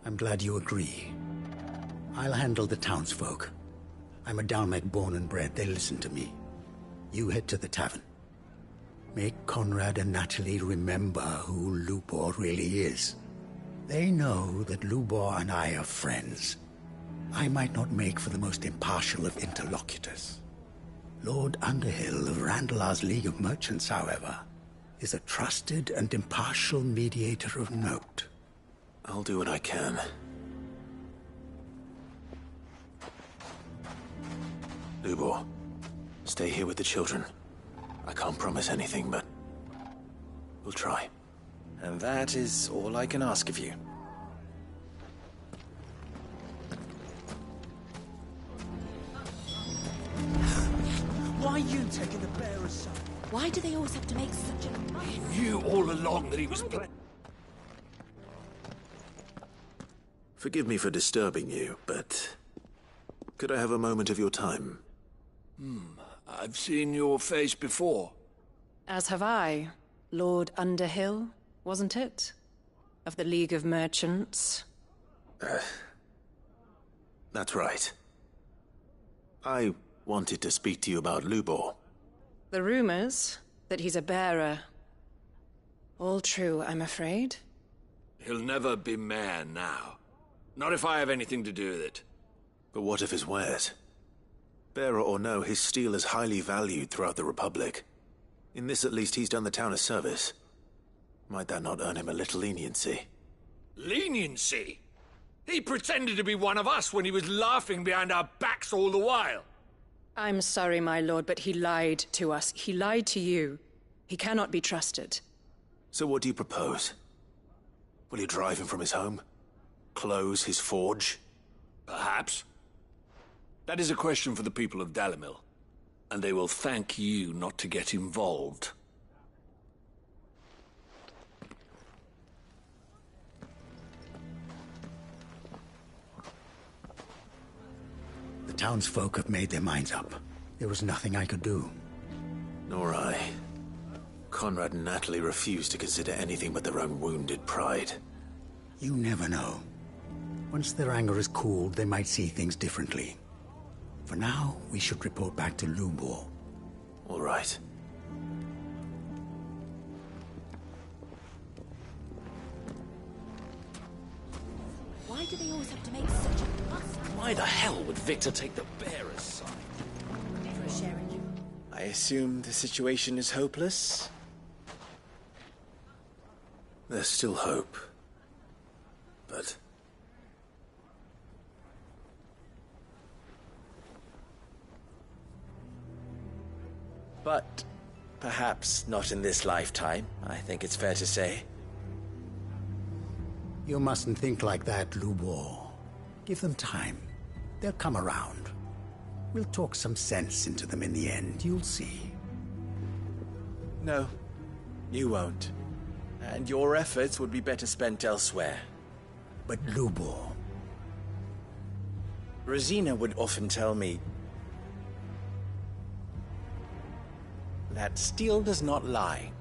[SPEAKER 1] I'm glad you agree. I'll handle the townsfolk. I'm a Dalmec born and bred. They listen to me. You head to the tavern. Make Conrad and Natalie remember who Lubor really is. They know that Lubor and I are friends. I might not make for the most impartial of interlocutors. Lord Underhill of Randalar's League of Merchants, however, is a trusted and impartial mediator of note.
[SPEAKER 4] I'll do what I can. Lubor, stay here with the children. I can't promise anything, but we'll try.
[SPEAKER 19] And that is all I can ask of you.
[SPEAKER 14] Why are you taking the bearer's side?
[SPEAKER 13] Why do they always have to make such a...
[SPEAKER 14] He knew all along that he was playing.
[SPEAKER 4] Forgive me for disturbing you, but could I have a moment of your time?
[SPEAKER 14] I've seen your face before.
[SPEAKER 3] As have I. Lord Underhill, wasn't it? Of the League of Merchants.
[SPEAKER 4] That's right. I wanted to speak to you about Lubor.
[SPEAKER 3] The rumors that he's a bearer. All true, I'm afraid.
[SPEAKER 14] He'll never be mayor now. Not if I have anything to do with it.
[SPEAKER 4] But what of his wares? Bearer or no, his steel is highly valued throughout the Republic. In this, at least, he's done the town a service. Might that not earn him a little leniency?
[SPEAKER 14] Leniency? He pretended to be one of us when he was laughing behind our backs all the while.
[SPEAKER 3] I'm sorry, my lord, but he lied to us. He lied to you. He cannot be trusted.
[SPEAKER 4] So what do you propose? Will you drive him from his home? Close his forge?
[SPEAKER 14] Perhaps. That is a question for the people of Dalimil, and they will thank you not to get involved.
[SPEAKER 5] The townsfolk have made their minds up. There was nothing I could do.
[SPEAKER 4] Nor I. Conrad and Natalie refused to consider anything but their own wounded pride.
[SPEAKER 5] You never know. Once their anger is cooled, they might see things differently. For now, we should report back to Lubor.
[SPEAKER 4] All right.
[SPEAKER 22] Why do they always have to make such a fuss?
[SPEAKER 14] Why the hell would Victor take the bearer's side?
[SPEAKER 22] For sharing you.
[SPEAKER 19] I assume the situation is hopeless?
[SPEAKER 4] There's still hope. But...
[SPEAKER 19] But perhaps not in this lifetime, I think it's fair to say.
[SPEAKER 5] You mustn't think like that, Lubor. Give them time. They'll come around. We'll talk some sense into them in the end, you'll see.
[SPEAKER 19] No, you won't. And your efforts would be better spent elsewhere.
[SPEAKER 5] But Lubor...
[SPEAKER 19] Rosina would often tell me that steel does not lie,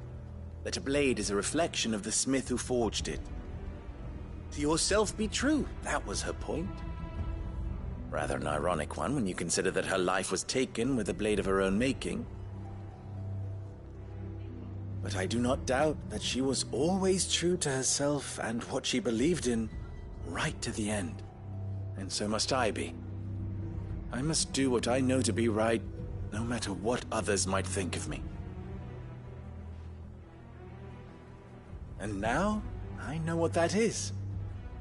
[SPEAKER 19] that a blade is a reflection of the smith who forged it. To yourself be true, that was her point. Rather an ironic one when you consider that her life was taken with a blade of her own making. But I do not doubt that she was always true to herself and what she believed in, right to the end. And so must I be. I must do what I know to be right, no matter what others might think of me. And now, I know what that is.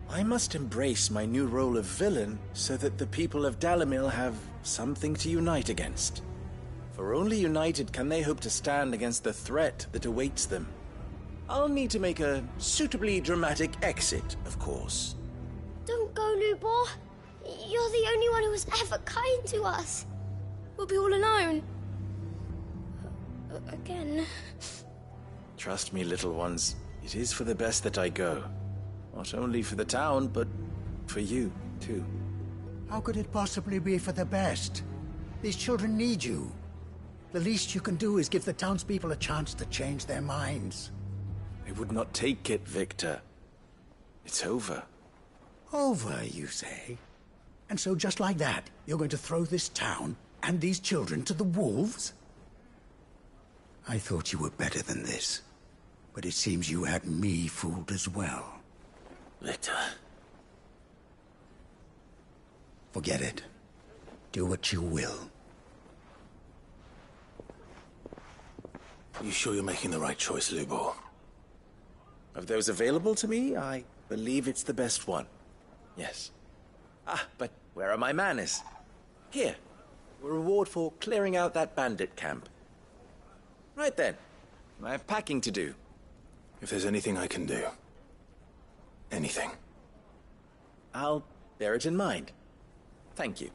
[SPEAKER 19] I must embrace my new role of villain so that the people of Dalimil have something to unite against. For only united can they hope to stand against the threat that awaits them. I'll need to make a suitably dramatic exit, of course.
[SPEAKER 10] Don't go, Lubor. You're the only one who was ever kind to us. We'll be all alone. Again.
[SPEAKER 19] Trust me, little ones. It is for the best that I go. Not only for the town, but for you, too.
[SPEAKER 5] How could it possibly be for the best? These children need you. The least you can do is give the townspeople a chance to change their minds.
[SPEAKER 19] I would not take it, Victor. It's over.
[SPEAKER 5] Over, you say? And so just like that, you're going to throw this town and these children to the wolves? I thought you were better than this. But it seems you had me fooled as well.
[SPEAKER 4] Victor.
[SPEAKER 5] Forget it. Do what you will.
[SPEAKER 4] You sure you're making the right choice, Lubor?
[SPEAKER 19] Of those available to me, I believe it's the best one. Yes. Ah, but where are my manners? Here. A reward for clearing out that bandit camp. Right then. I have packing to do.
[SPEAKER 4] If there's anything I can do. Anything.
[SPEAKER 19] I'll bear it in mind. Thank you.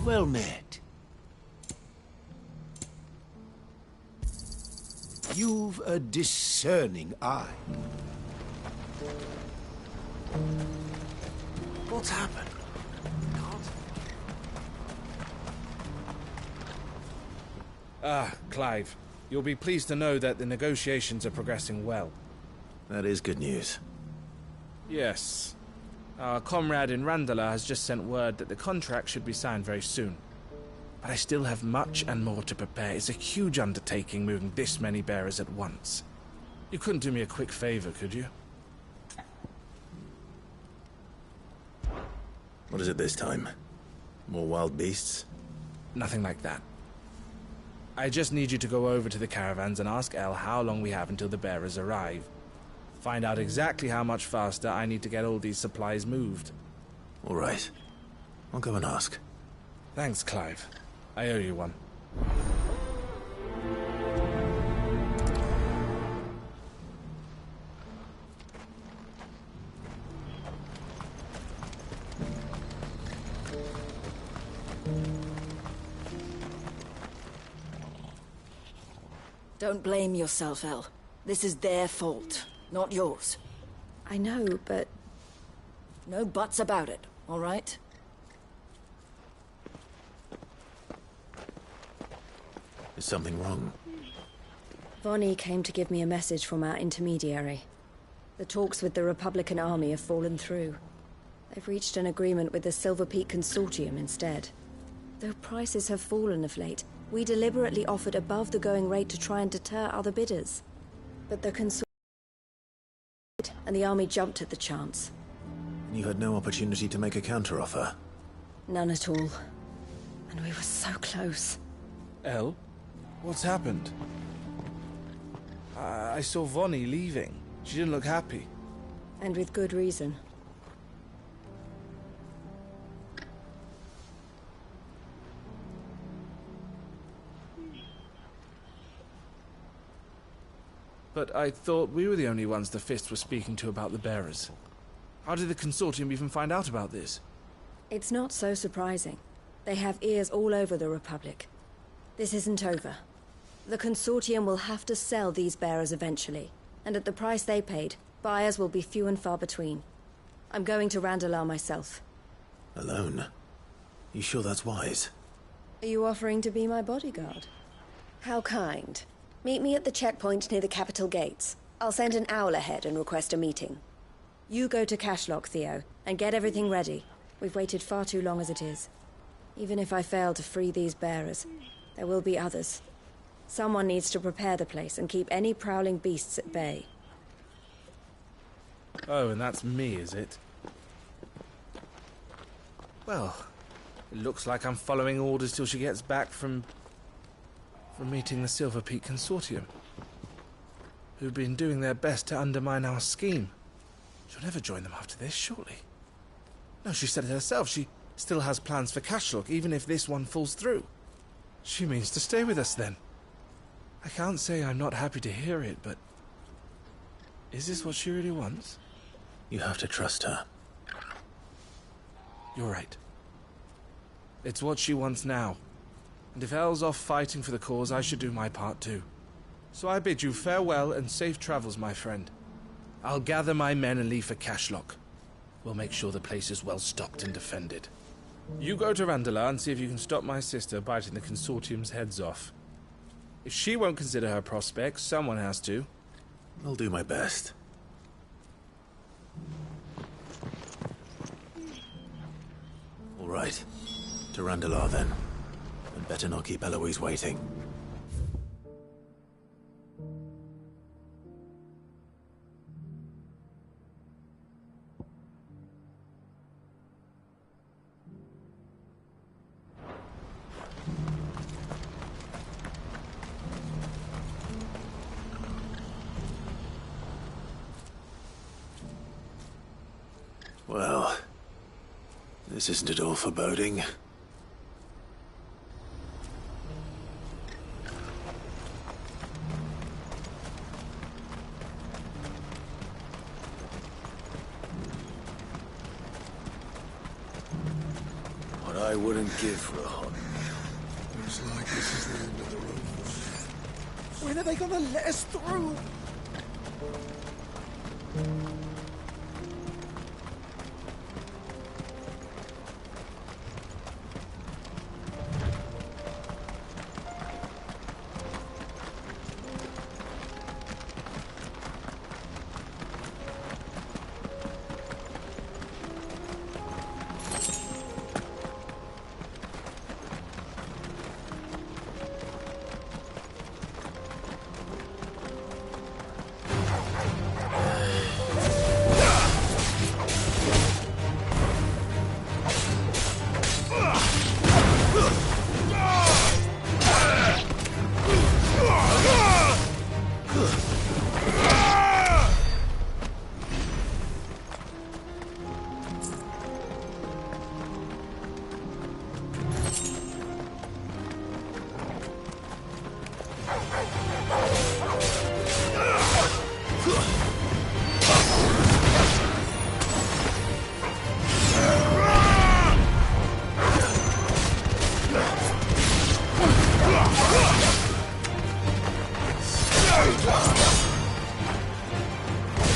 [SPEAKER 1] Well met. You've a discerning eye. What's happened?
[SPEAKER 6] Clive. You'll be pleased to know that the negotiations are progressing well.
[SPEAKER 4] That is good news.
[SPEAKER 6] Yes. Our comrade in Randala has just sent word that the contract should be signed very soon. But I still have much and more to prepare. It's a huge undertaking moving this many bearers at once. You couldn't do me a quick favor, could you?
[SPEAKER 4] What is it this time? More wild beasts?
[SPEAKER 6] Nothing like that. I just need you to go over to the caravans and ask El how long we have until the bearers arrive. Find out exactly how much faster I need to get all these supplies moved.
[SPEAKER 4] All right. I'll go and ask.
[SPEAKER 6] Thanks, Clive. I owe you one.
[SPEAKER 22] Don't blame yourself, El. This is their fault, not yours.
[SPEAKER 13] I know, but...
[SPEAKER 22] No buts about it, all right?
[SPEAKER 4] Is something wrong?
[SPEAKER 13] Vonnie came to give me a message from our intermediary. The talks with the Republican army have fallen through. They've reached an agreement with the Silver Peak Consortium instead. Though prices have fallen of late, we deliberately offered above the going rate to try and deter other bidders. But the consortium and the army jumped at the chance.
[SPEAKER 4] You had no opportunity to make a counteroffer?
[SPEAKER 13] None at all. And we were so close.
[SPEAKER 6] El? What's happened? I saw Vonnie leaving. She didn't look happy.
[SPEAKER 13] And with good reason.
[SPEAKER 6] But I thought we were the only ones the Fist were speaking to about the bearers. How did the Consortium even find out about this?
[SPEAKER 13] It's not so surprising. They have ears all over the Republic. This isn't over. The Consortium will have to sell these bearers eventually, and at the price they paid, buyers will be few and far between. I'm going to Randalar myself.
[SPEAKER 4] Alone? You sure that's wise?
[SPEAKER 13] Are you offering to be my bodyguard? How kind. Meet me at the checkpoint near the capital gates. I'll send an owl ahead and request a meeting. You go to Cashlock, Theo, and get everything ready. We've waited far too long as it is. Even if I fail to free these bearers, there will be others. Someone needs to prepare the place and keep any prowling beasts at bay.
[SPEAKER 6] Oh, and that's me, is it? Well, it looks like I'm following orders till she gets back from meeting the Silver Peak Consortium, who've been doing their best to undermine our scheme. She'll never join them after this, surely. No, she said it herself. She still has plans for Cashlock, even if this one falls through. She means to stay with us, then. I can't say I'm not happy to hear it, but... is this what she really wants?
[SPEAKER 4] You have to trust her.
[SPEAKER 6] You're right. It's what she wants now. And if El's off fighting for the cause, I should do my part too. So I bid you farewell and safe travels, my friend. I'll gather my men and leave for Cashlock. We'll make sure the place is well stocked and defended. You go to Randalar and see if you can stop my sister biting the Consortium's heads off. If she won't consider her prospects, someone has to.
[SPEAKER 4] I'll do my best. All right. To Randalar, then. And better not keep Eloise waiting. Well, this isn't at all foreboding.
[SPEAKER 14] What I wouldn't give for a hug.
[SPEAKER 12] Looks like this is the end of the road.
[SPEAKER 1] When are they gonna let us through?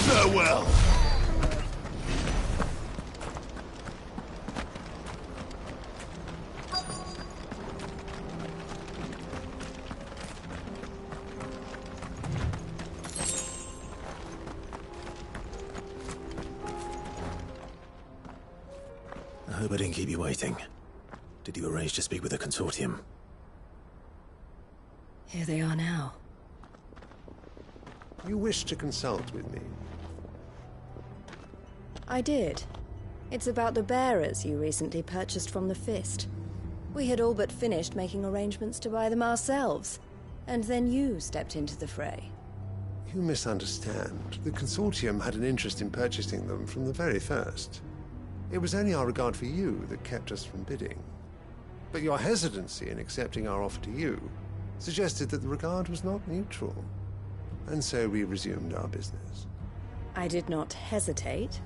[SPEAKER 12] Farewell.
[SPEAKER 4] I hope I didn't keep you waiting. Did you arrange to speak with the consortium?
[SPEAKER 3] Here they are now.
[SPEAKER 7] You wish to consult with me?
[SPEAKER 11] I did. It's about the bearers you recently purchased from the Fist. We had all but finished making arrangements to buy them ourselves, and then you stepped into the fray.
[SPEAKER 7] You misunderstand. The consortium had an interest in purchasing them from the very first. It was only our regard for you that kept us from bidding. But your hesitancy in accepting our offer to you suggested that the regard was not mutual. And so we resumed our business.
[SPEAKER 11] I did not hesitate.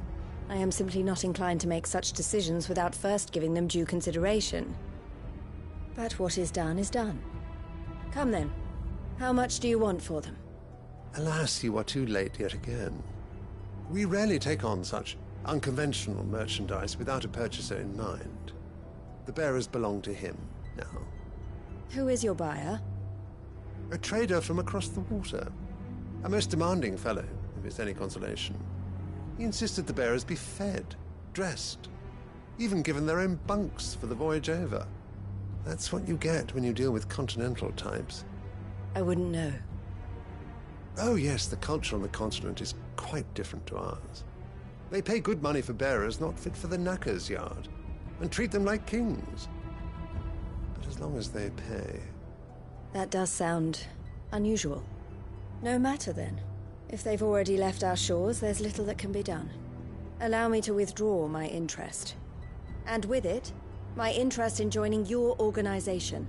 [SPEAKER 11] I am simply not inclined to make such decisions without first giving them due consideration. But what is done is done. Come then. How much do you want for them?
[SPEAKER 7] Alas, you are too late yet again. We rarely take on such unconventional merchandise without a purchaser in mind. The bearers belong to him now.
[SPEAKER 11] Who is your buyer?
[SPEAKER 7] A trader from across the water. A most demanding fellow, if it's any consolation. He insisted the bearers be fed, dressed, even given their own bunks for the voyage over. That's what you get when you deal with continental types.
[SPEAKER 11] I wouldn't know.
[SPEAKER 7] Oh yes, the culture on the continent is quite different to ours. They pay good money for bearers not fit for the knacker's yard, and treat them like kings. But as long as they pay...
[SPEAKER 11] That does sound unusual. No matter then. If they've already left our shores, there's little that can be done. Allow me to withdraw my interest. And with it, my interest in joining your organization.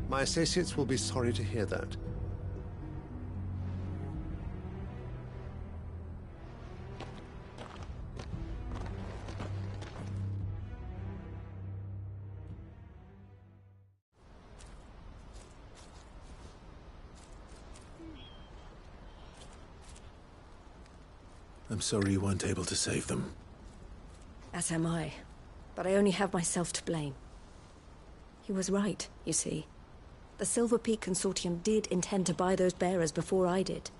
[SPEAKER 7] My associates will be sorry to hear that.
[SPEAKER 4] I'm sorry you weren't able to save them.
[SPEAKER 11] As am I. But I only have myself to blame. He was right, you see. The Silver Peak Consortium did intend to buy those bearers before I did.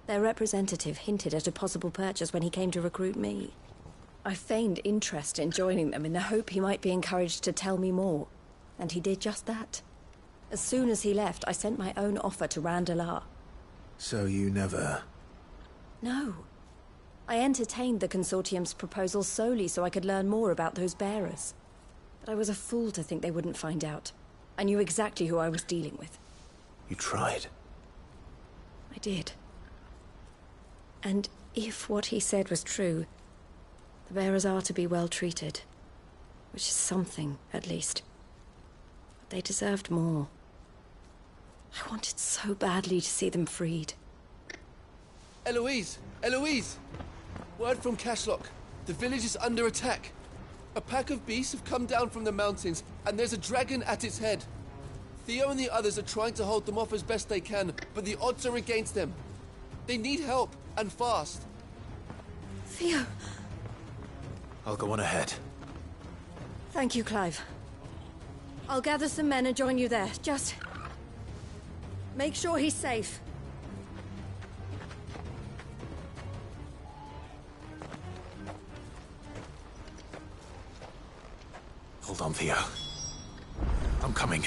[SPEAKER 11] Their representative hinted at a possible purchase when he came to recruit me. I feigned interest in joining them in the hope he might be encouraged to tell me more. And he did just that. As soon as he left, I sent my own offer to Randalar.
[SPEAKER 4] So you never...
[SPEAKER 11] No. I entertained the Consortium's proposal solely so I could learn more about those bearers. But I was a fool to think they wouldn't find out. I knew exactly who I was dealing with.
[SPEAKER 4] You tried.
[SPEAKER 11] I did. And if what he said was true, the bearers are to be well treated. Which is something, at least. But they deserved more. I wanted so badly to see them freed.
[SPEAKER 23] Eloise! Eloise! Word from Cashlock. The village is under attack. A pack of beasts have come down from the mountains, and there's a dragon at its head. Theo and the others are trying to hold them off as best they can, but the odds are against them. They need help, and fast.
[SPEAKER 11] Theo!
[SPEAKER 4] I'll go on ahead.
[SPEAKER 11] Thank you, Clive. I'll gather some men and join you there. Just... make sure he's safe.
[SPEAKER 4] Hold on, Theo. I'm coming.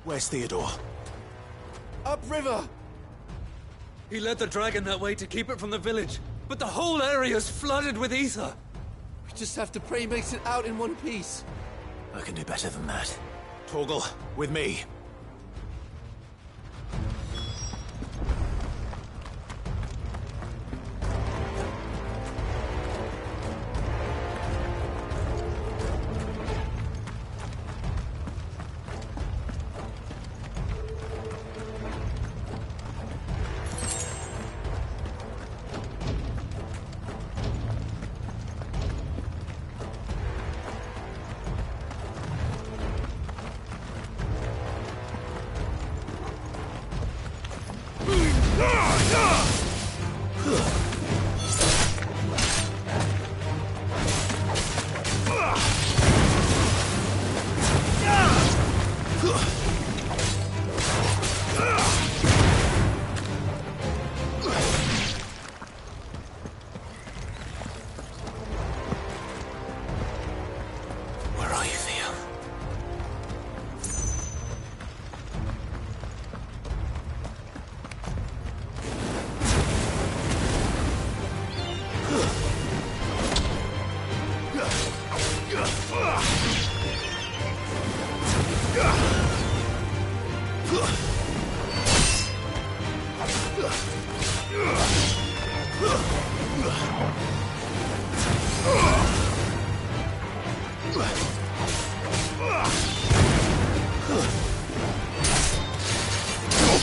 [SPEAKER 4] Where's Theodore?
[SPEAKER 23] Upriver!
[SPEAKER 2] He led the dragon that way to keep it from the village, but the whole area's flooded with ether.
[SPEAKER 23] We just have to pray he makes it out in one piece.
[SPEAKER 4] I can do better than that. Torgal, with me.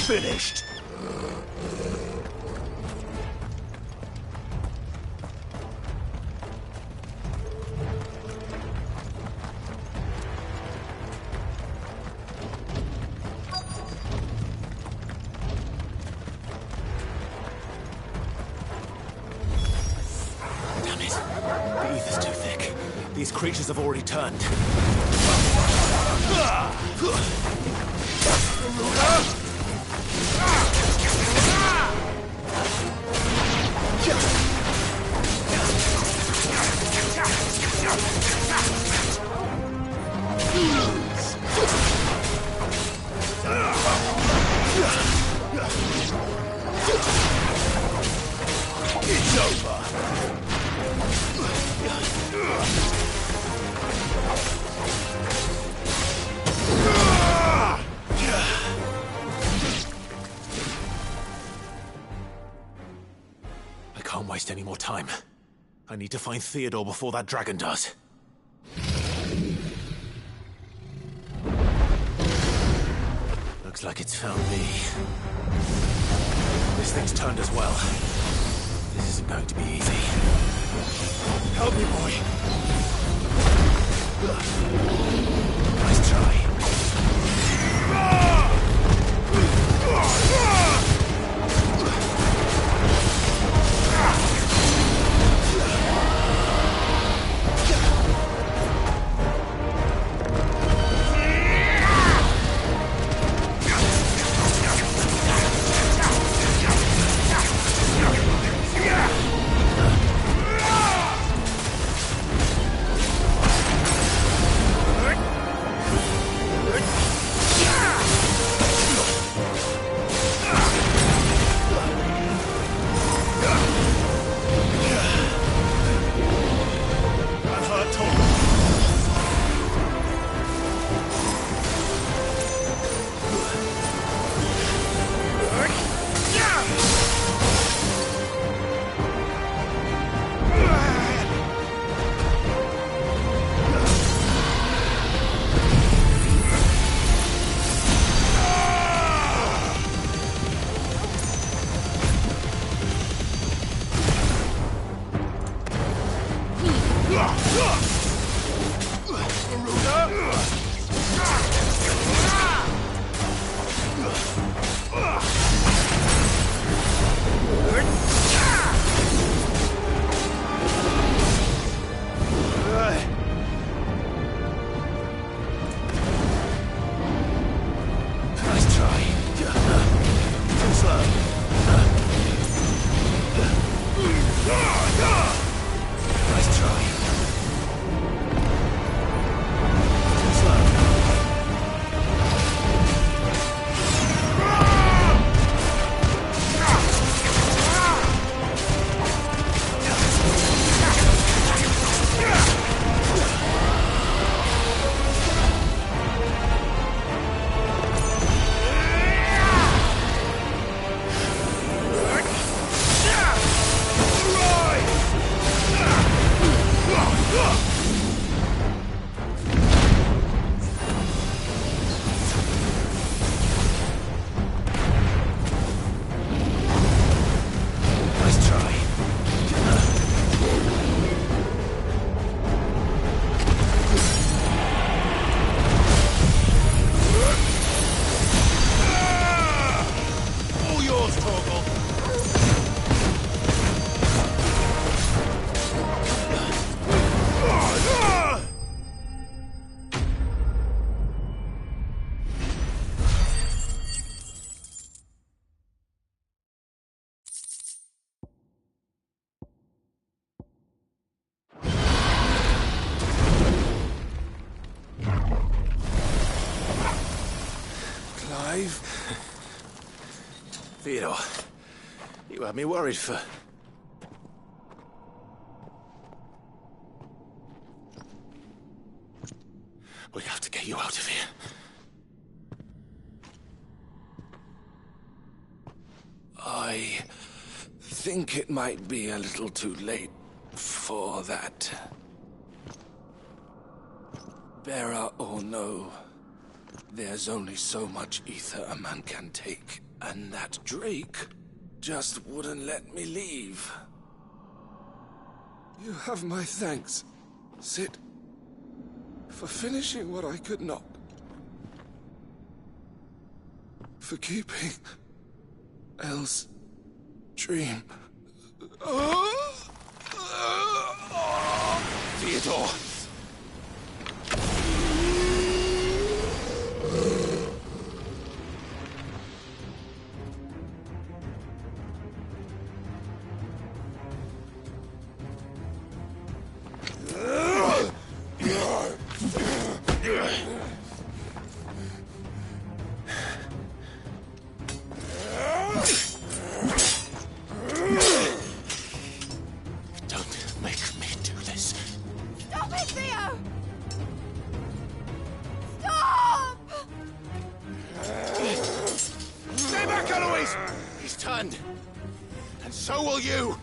[SPEAKER 4] Finished. Damn it. The ether's too thick. These creatures have already turned. It's over. I can't waste any more time. I need to find Theodore before that dragon does. Looks like it's found me. This thing's turned as well. This isn't going to be easy. Help me, boy. Nice try. Clive. Theodore, you had me worried for... We have to get you out of here.
[SPEAKER 6] I think it might be a little too late for that. Bearer or no, there's only so much ether a man can take, and that Drake just wouldn't let me leave. You have my thanks, Sid, for finishing what I could not. For keeping Elle's dream.
[SPEAKER 4] Theodore! Don't make me do this.
[SPEAKER 15] Stop it, Theo! Stop!
[SPEAKER 4] Stay back, Eloise! He's turned. And so will you!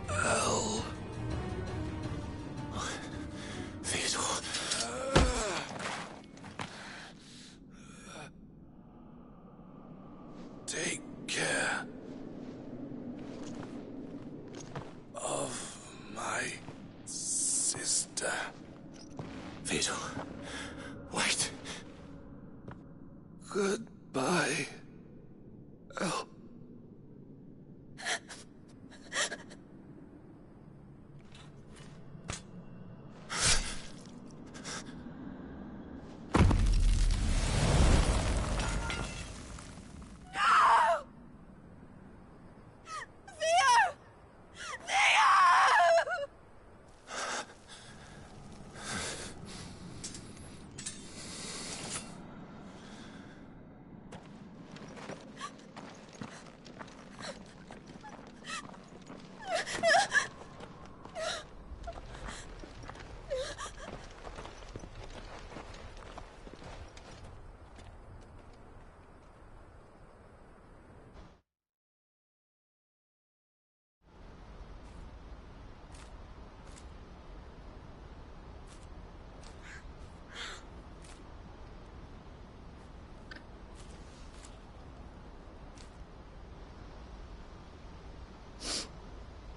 [SPEAKER 6] Elle.
[SPEAKER 4] Theodore.
[SPEAKER 6] Take care of my sister.
[SPEAKER 4] Theodore, wait.
[SPEAKER 6] Goodbye, Elle.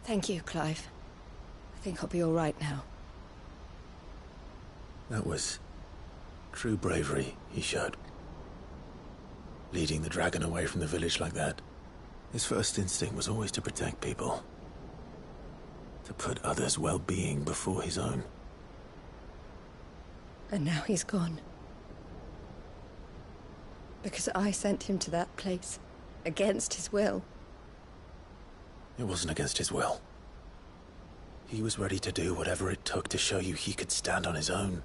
[SPEAKER 11] Thank you, Clive. I think I'll be all right now.
[SPEAKER 4] That was true bravery he showed. Leading the dragon away from the village like that. His first instinct was always to protect people. To put others' well-being before his own.
[SPEAKER 11] And now he's gone. Because I sent him to that place, against his will.
[SPEAKER 4] It wasn't against his will. He was ready to do whatever it took to show you he could stand on his own.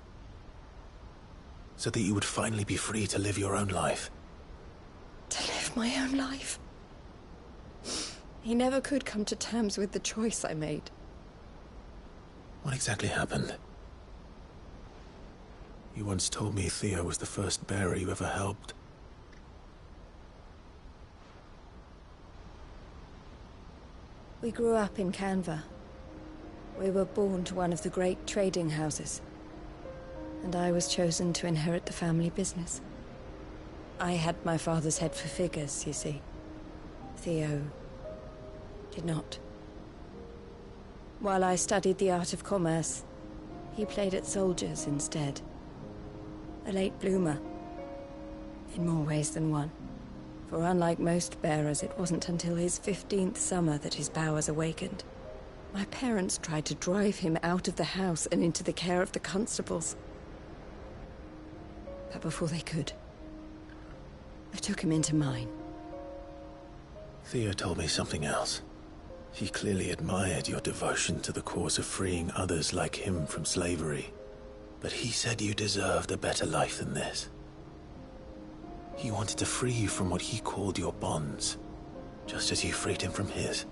[SPEAKER 4] So that you would finally be free to live your own life.
[SPEAKER 11] To live my own life? He never could come to terms with the choice I made.
[SPEAKER 4] What exactly happened? You once told me Theo was the first bearer you ever helped.
[SPEAKER 11] We grew up in Canva. We were born to one of the great trading houses. And I was chosen to inherit the family business. I had my father's head for figures, you see. Theo did not. While I studied the art of commerce, he played at soldiers instead. A late bloomer. In more ways than one. For unlike most bearers, it wasn't until his 15th summer that his powers awakened. My parents tried to drive him out of the house and into the care of the constables. But before they could, I took him into mine.
[SPEAKER 4] Theo told me something else. He clearly admired your devotion to the cause of freeing others like him from slavery. But he said you deserved a better life than this. He wanted to free you from what he called your bonds, just as you freed him from his.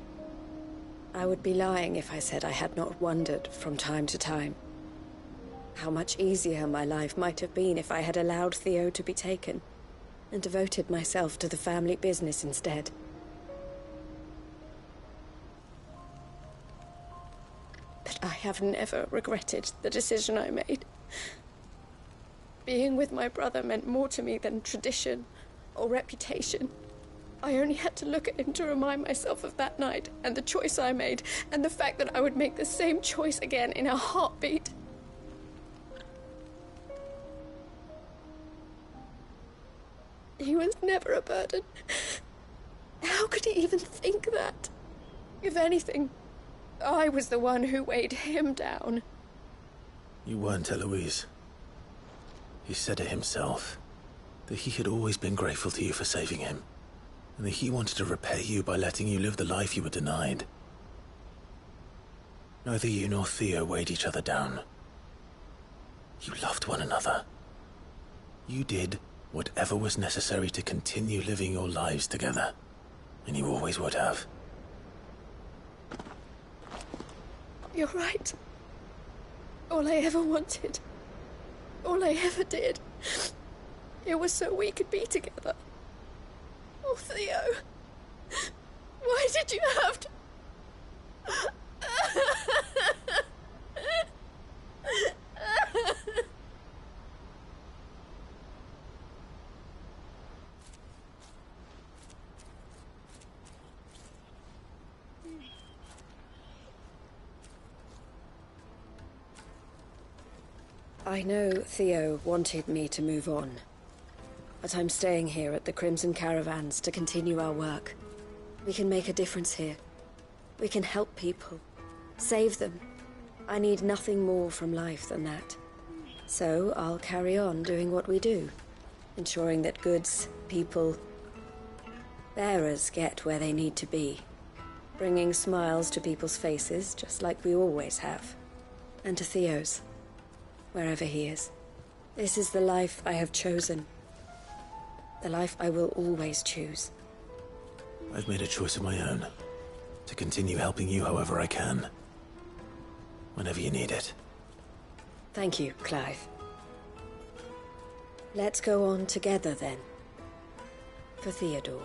[SPEAKER 11] I would be lying if I said I had not wondered from time to time how much easier my life might have been if I had allowed Theo to be taken and devoted myself to the family business instead. But I have never regretted the decision I made. Being with my brother meant more to me than tradition or reputation. I only had to look at him to remind myself of that night and the choice I made, and the fact that I would make the same choice again in a heartbeat. He was never a burden. How could he even think that? If anything, I was the one who weighed him down.
[SPEAKER 4] You weren't, Eloise. He said it himself, that he had always been grateful to you for saving him, and that he wanted to repay you by letting you live the life you were denied. Neither you nor Theo weighed each other down. You loved one another. You did whatever was necessary to continue living your lives together, and you always would have.
[SPEAKER 11] You're right. All I ever wanted, all I ever did, it was so we could be together. Oh, Theo, why did you have to... I know Theo wanted me to move on, but I'm staying here at the Crimson Caravans to continue our work. We can make a difference here. We can help people, save them. I need nothing more from life than that. So I'll carry on doing what we do, ensuring that goods, people, bearers get where they need to be, bringing smiles to people's faces just like we always have, and to Theo's, wherever he is. This is the life I have chosen. The life I will always choose.
[SPEAKER 4] I've made a choice of my own, to continue helping you however I can, whenever you need it.
[SPEAKER 11] Thank you, Clive. Let's go on together then. For Theodore.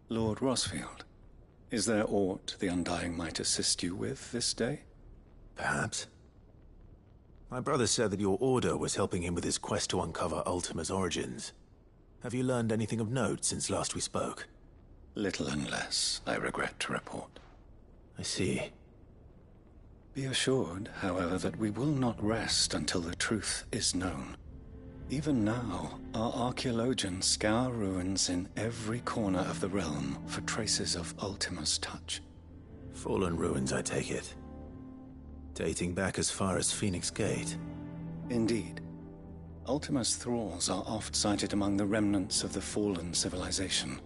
[SPEAKER 9] Lord Rosfield, is there aught the Undying might assist you with this day?
[SPEAKER 4] Perhaps. My brother said that your order was helping him with his quest to uncover Ultima's origins. Have you learned anything of note since last we spoke?
[SPEAKER 9] Little and less, I regret to report.
[SPEAKER 4] I see.
[SPEAKER 9] Be assured, however, that we will not rest until the truth is known. Even now, our archaeologians scour ruins in every corner of the realm for traces of Ultima's touch.
[SPEAKER 4] Fallen ruins, I take it. Dating back as far as Phoenix Gate.
[SPEAKER 9] Indeed. Ultima's thralls are oft sighted among the remnants of the fallen civilization,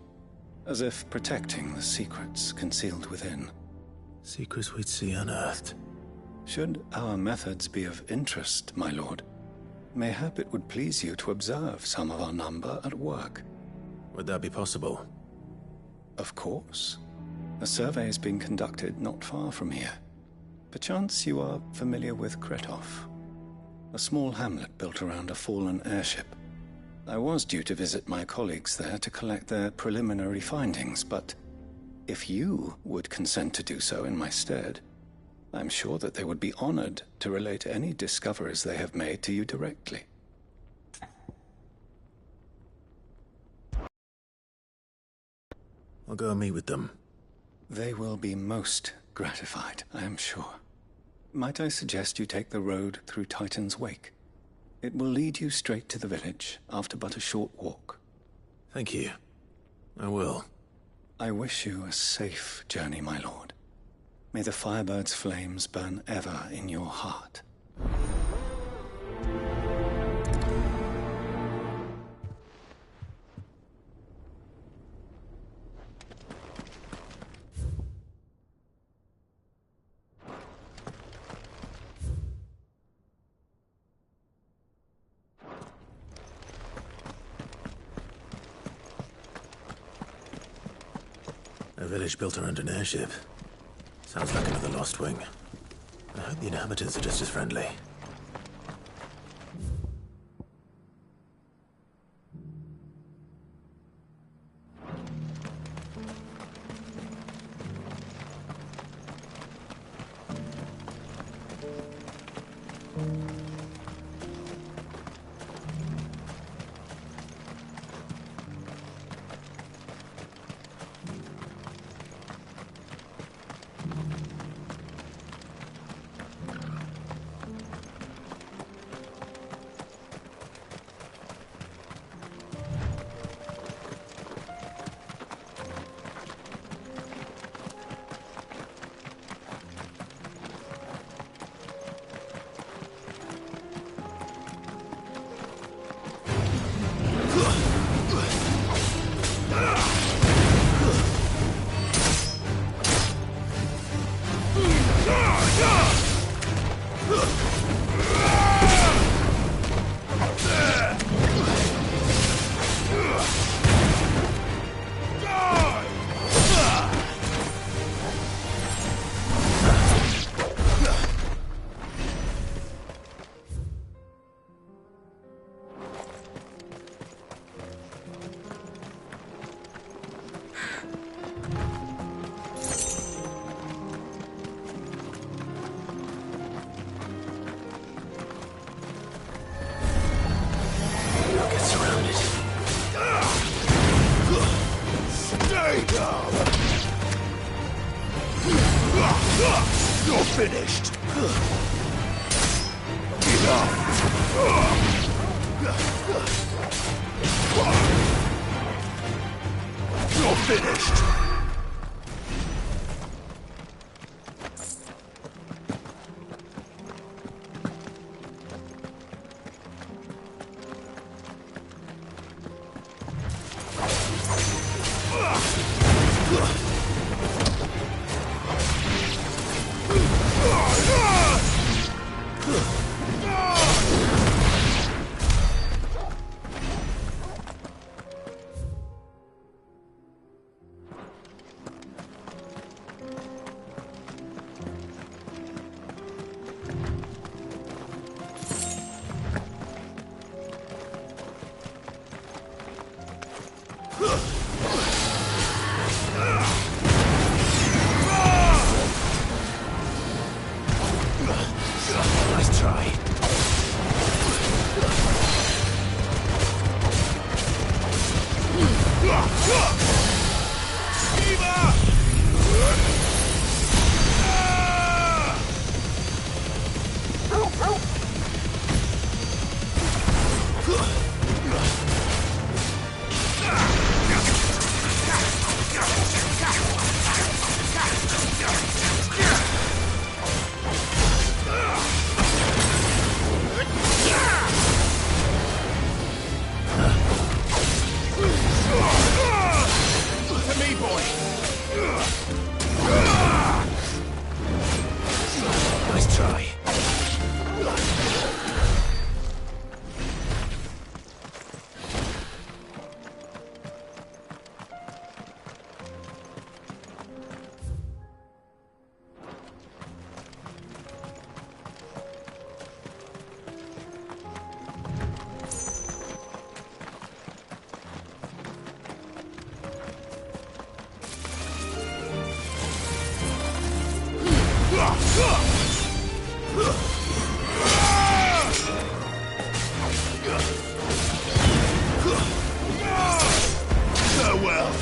[SPEAKER 9] as if protecting the secrets concealed within.
[SPEAKER 4] Secrets we'd see unearthed.
[SPEAKER 9] Should our methods be of interest, my lord, mayhap it would please you to observe some of our number at work.
[SPEAKER 4] Would that be possible?
[SPEAKER 9] Of course. A survey is being conducted not far from here. Perchance you are familiar with Kretov. a small hamlet built around a fallen airship. I was due to visit my colleagues there to collect their preliminary findings, but if you would consent to do so in my stead, I'm sure that they would be honored to relate any discoveries they have made to you directly.
[SPEAKER 4] I'll go and meet with them.
[SPEAKER 9] They will be most gratified, I am sure. Might I suggest you take the road through Titan's Wake? It will lead you straight to the village after but a short walk.
[SPEAKER 4] Thank you. I will.
[SPEAKER 9] I wish you a safe journey, my lord. May the Firebird's flames burn ever in your heart.
[SPEAKER 4] A village built around an airship. Sounds like another Lost Wing. I hope the inhabitants are just as friendly.
[SPEAKER 21] You're finished. You're finished. Farewell.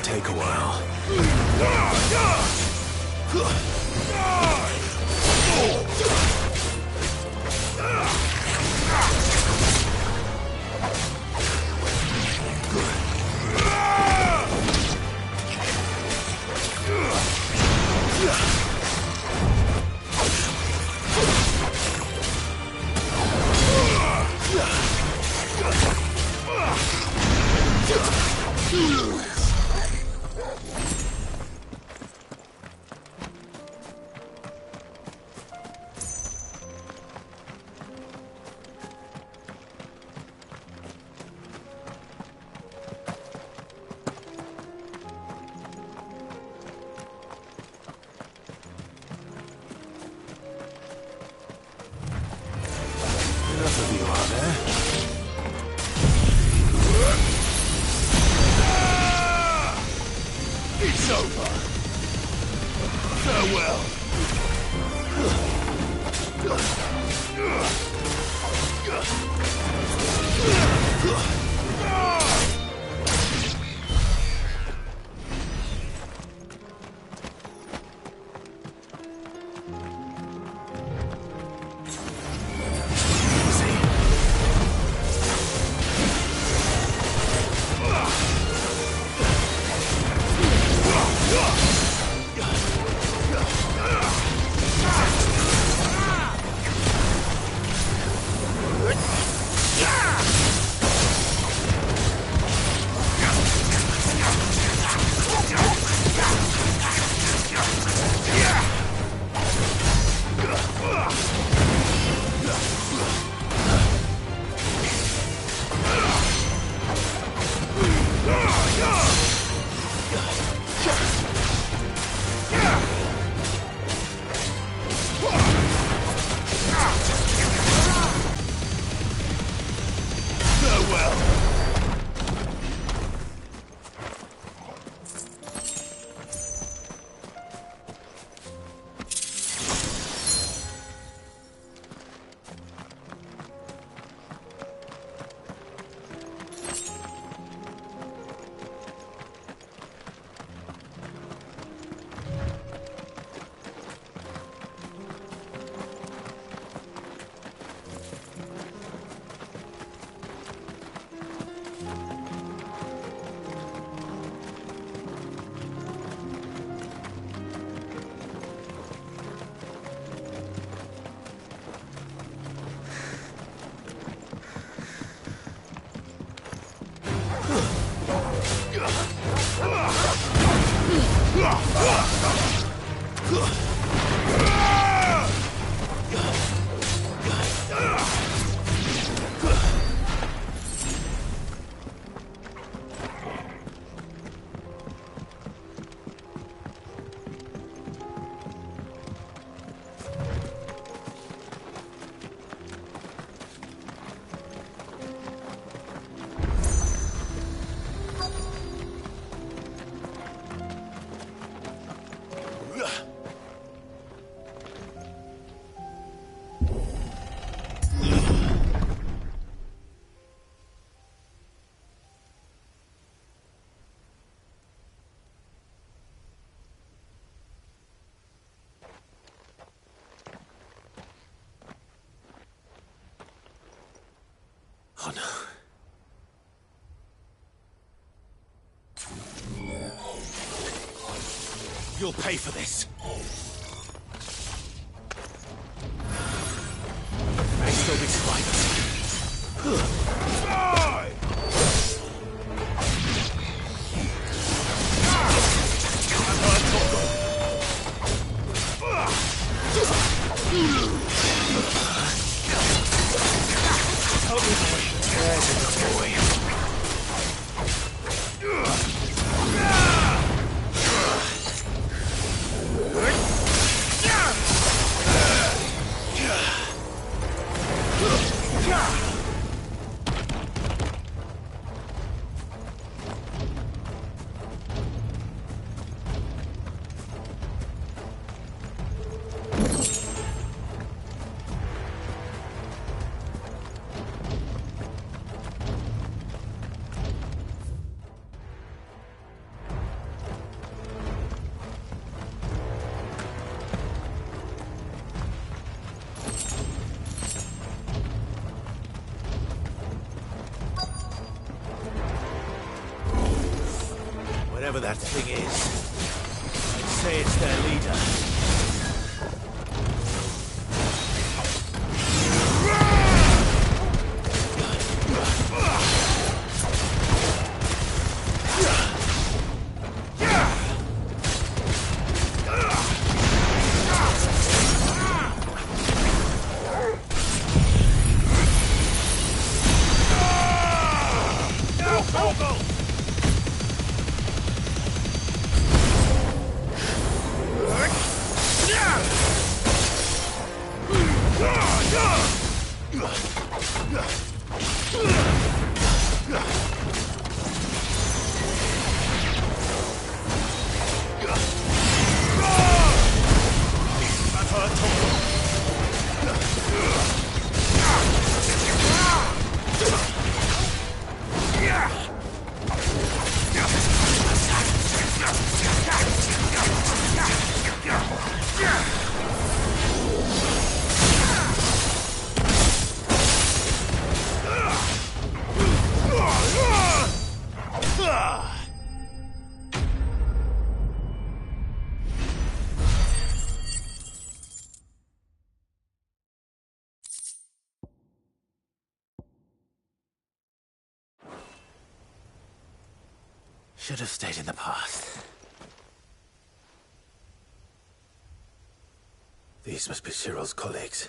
[SPEAKER 1] Take a while. Oh no. You'll pay for this. May still be survivors. Whatever that thing is, I'd say it's their leader. Should have stayed in the past. These must be Cyril's colleagues.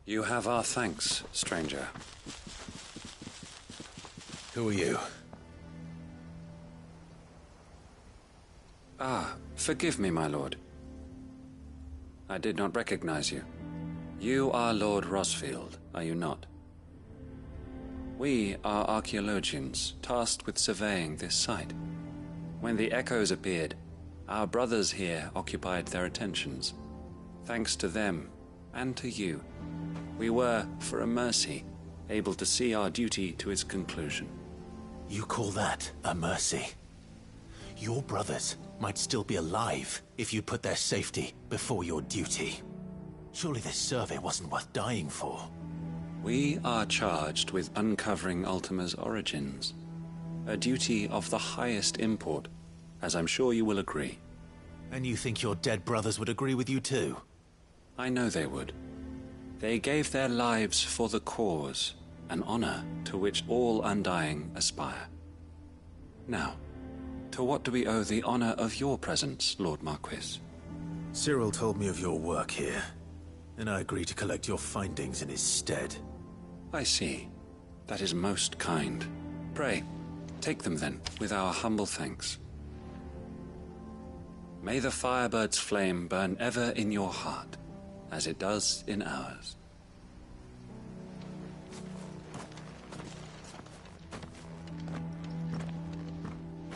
[SPEAKER 16] You have our thanks, stranger.
[SPEAKER 1] Who are you?
[SPEAKER 16] Ah, forgive me, my lord. I did not recognize you. You are Lord Rosfield, are you not? We are archaeologians, tasked with surveying this site. When the echoes appeared, our brothers here occupied their attentions. Thanks to them, and to you, we were, for a mercy, able to see our duty to its conclusion.
[SPEAKER 1] You call that a mercy? Your brothers might still be alive if you put their safety before your duty. Surely this survey wasn't worth dying for.
[SPEAKER 16] We are charged with uncovering Ultima's origins. A duty of the highest import, as I'm sure you will agree.
[SPEAKER 1] And you think your dead brothers would agree with you too?
[SPEAKER 16] I know they would. They gave their lives for the cause, an honor to which all Undying aspire. Now, To what do we owe the honor of your presence, Lord Marquis?
[SPEAKER 4] Cyril told me of your work here, and I agreed to collect your findings in his stead.
[SPEAKER 16] I see. That is most kind. Pray, take them then, with our humble thanks. May the Firebird's flame burn ever in your heart, as it does in ours.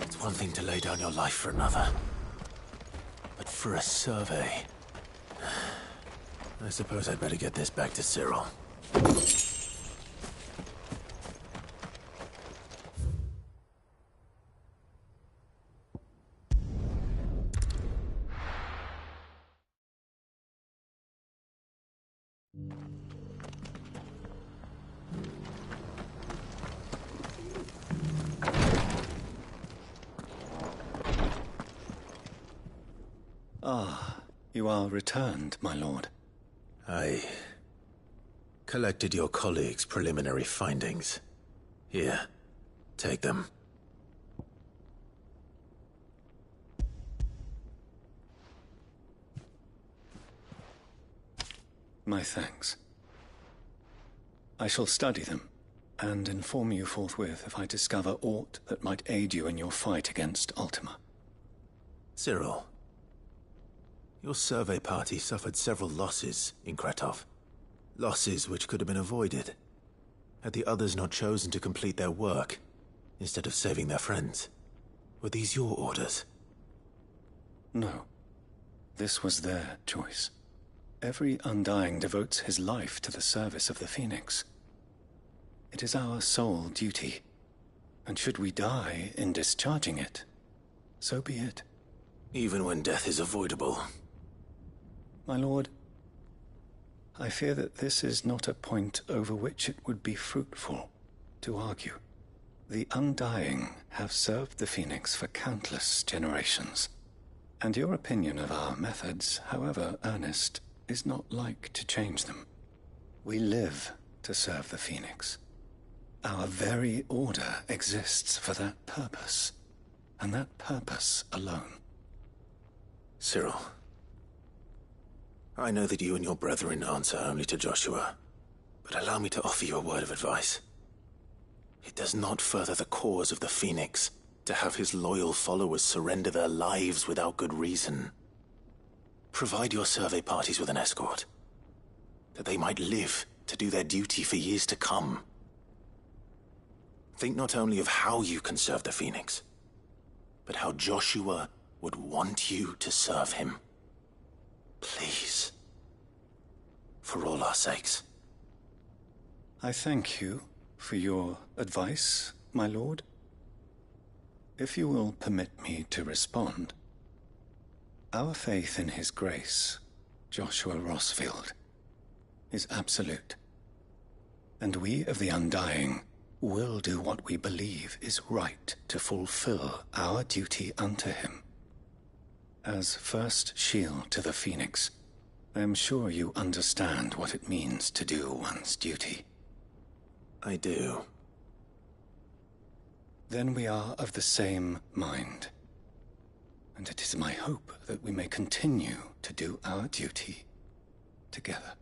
[SPEAKER 4] It's one thing to lay down your life for another, but for a survey... I suppose I'd better get this back to Cyril.
[SPEAKER 9] Ah, you are returned, my lord.
[SPEAKER 4] I collected your colleagues' preliminary findings. Here, take them.
[SPEAKER 9] My thanks. I shall study them, and inform you forthwith if I discover aught that might aid you in your fight against Ultima.
[SPEAKER 4] Cyril, your survey party suffered several losses in Kratov. Losses which could have been avoided, had the others not chosen to complete their work, instead of saving their friends. Were these your orders?
[SPEAKER 9] No. This was their choice. Every Undying devotes his life to the service of the Phoenix. It is our sole duty, and should we die in discharging it, so be it.
[SPEAKER 4] Even when death is avoidable.
[SPEAKER 9] My lord, I fear that this is not a point over which it would be fruitful to argue. The Undying have served the Phoenix for countless generations, and your opinion of our methods, however earnest, is not like to change them. We live to serve the Phoenix. Our very order exists for that purpose, and that purpose alone.
[SPEAKER 4] Cyril, I know that you and your brethren answer only to Joshua, but allow me to offer you a word of advice. It does not further the cause of the Phoenix to have his loyal followers surrender their lives without good reason. Provide your survey parties with an escort, that they might live to do their duty for years to come. Think not only of how you can serve the Phoenix, but how Joshua would want you to serve him. Please. For all our sakes.
[SPEAKER 9] I thank you for your advice, my lord. If you will permit me to respond, our faith in his grace, Joshua Rossfield, is absolute. And we of the Undying will do what we believe is right to fulfill our duty unto him. As first shield to the Phoenix, I am sure you understand what it means to do one's duty.
[SPEAKER 4] I do.
[SPEAKER 9] Then we are of the same mind. And it is my hope that we may continue to do our duty together.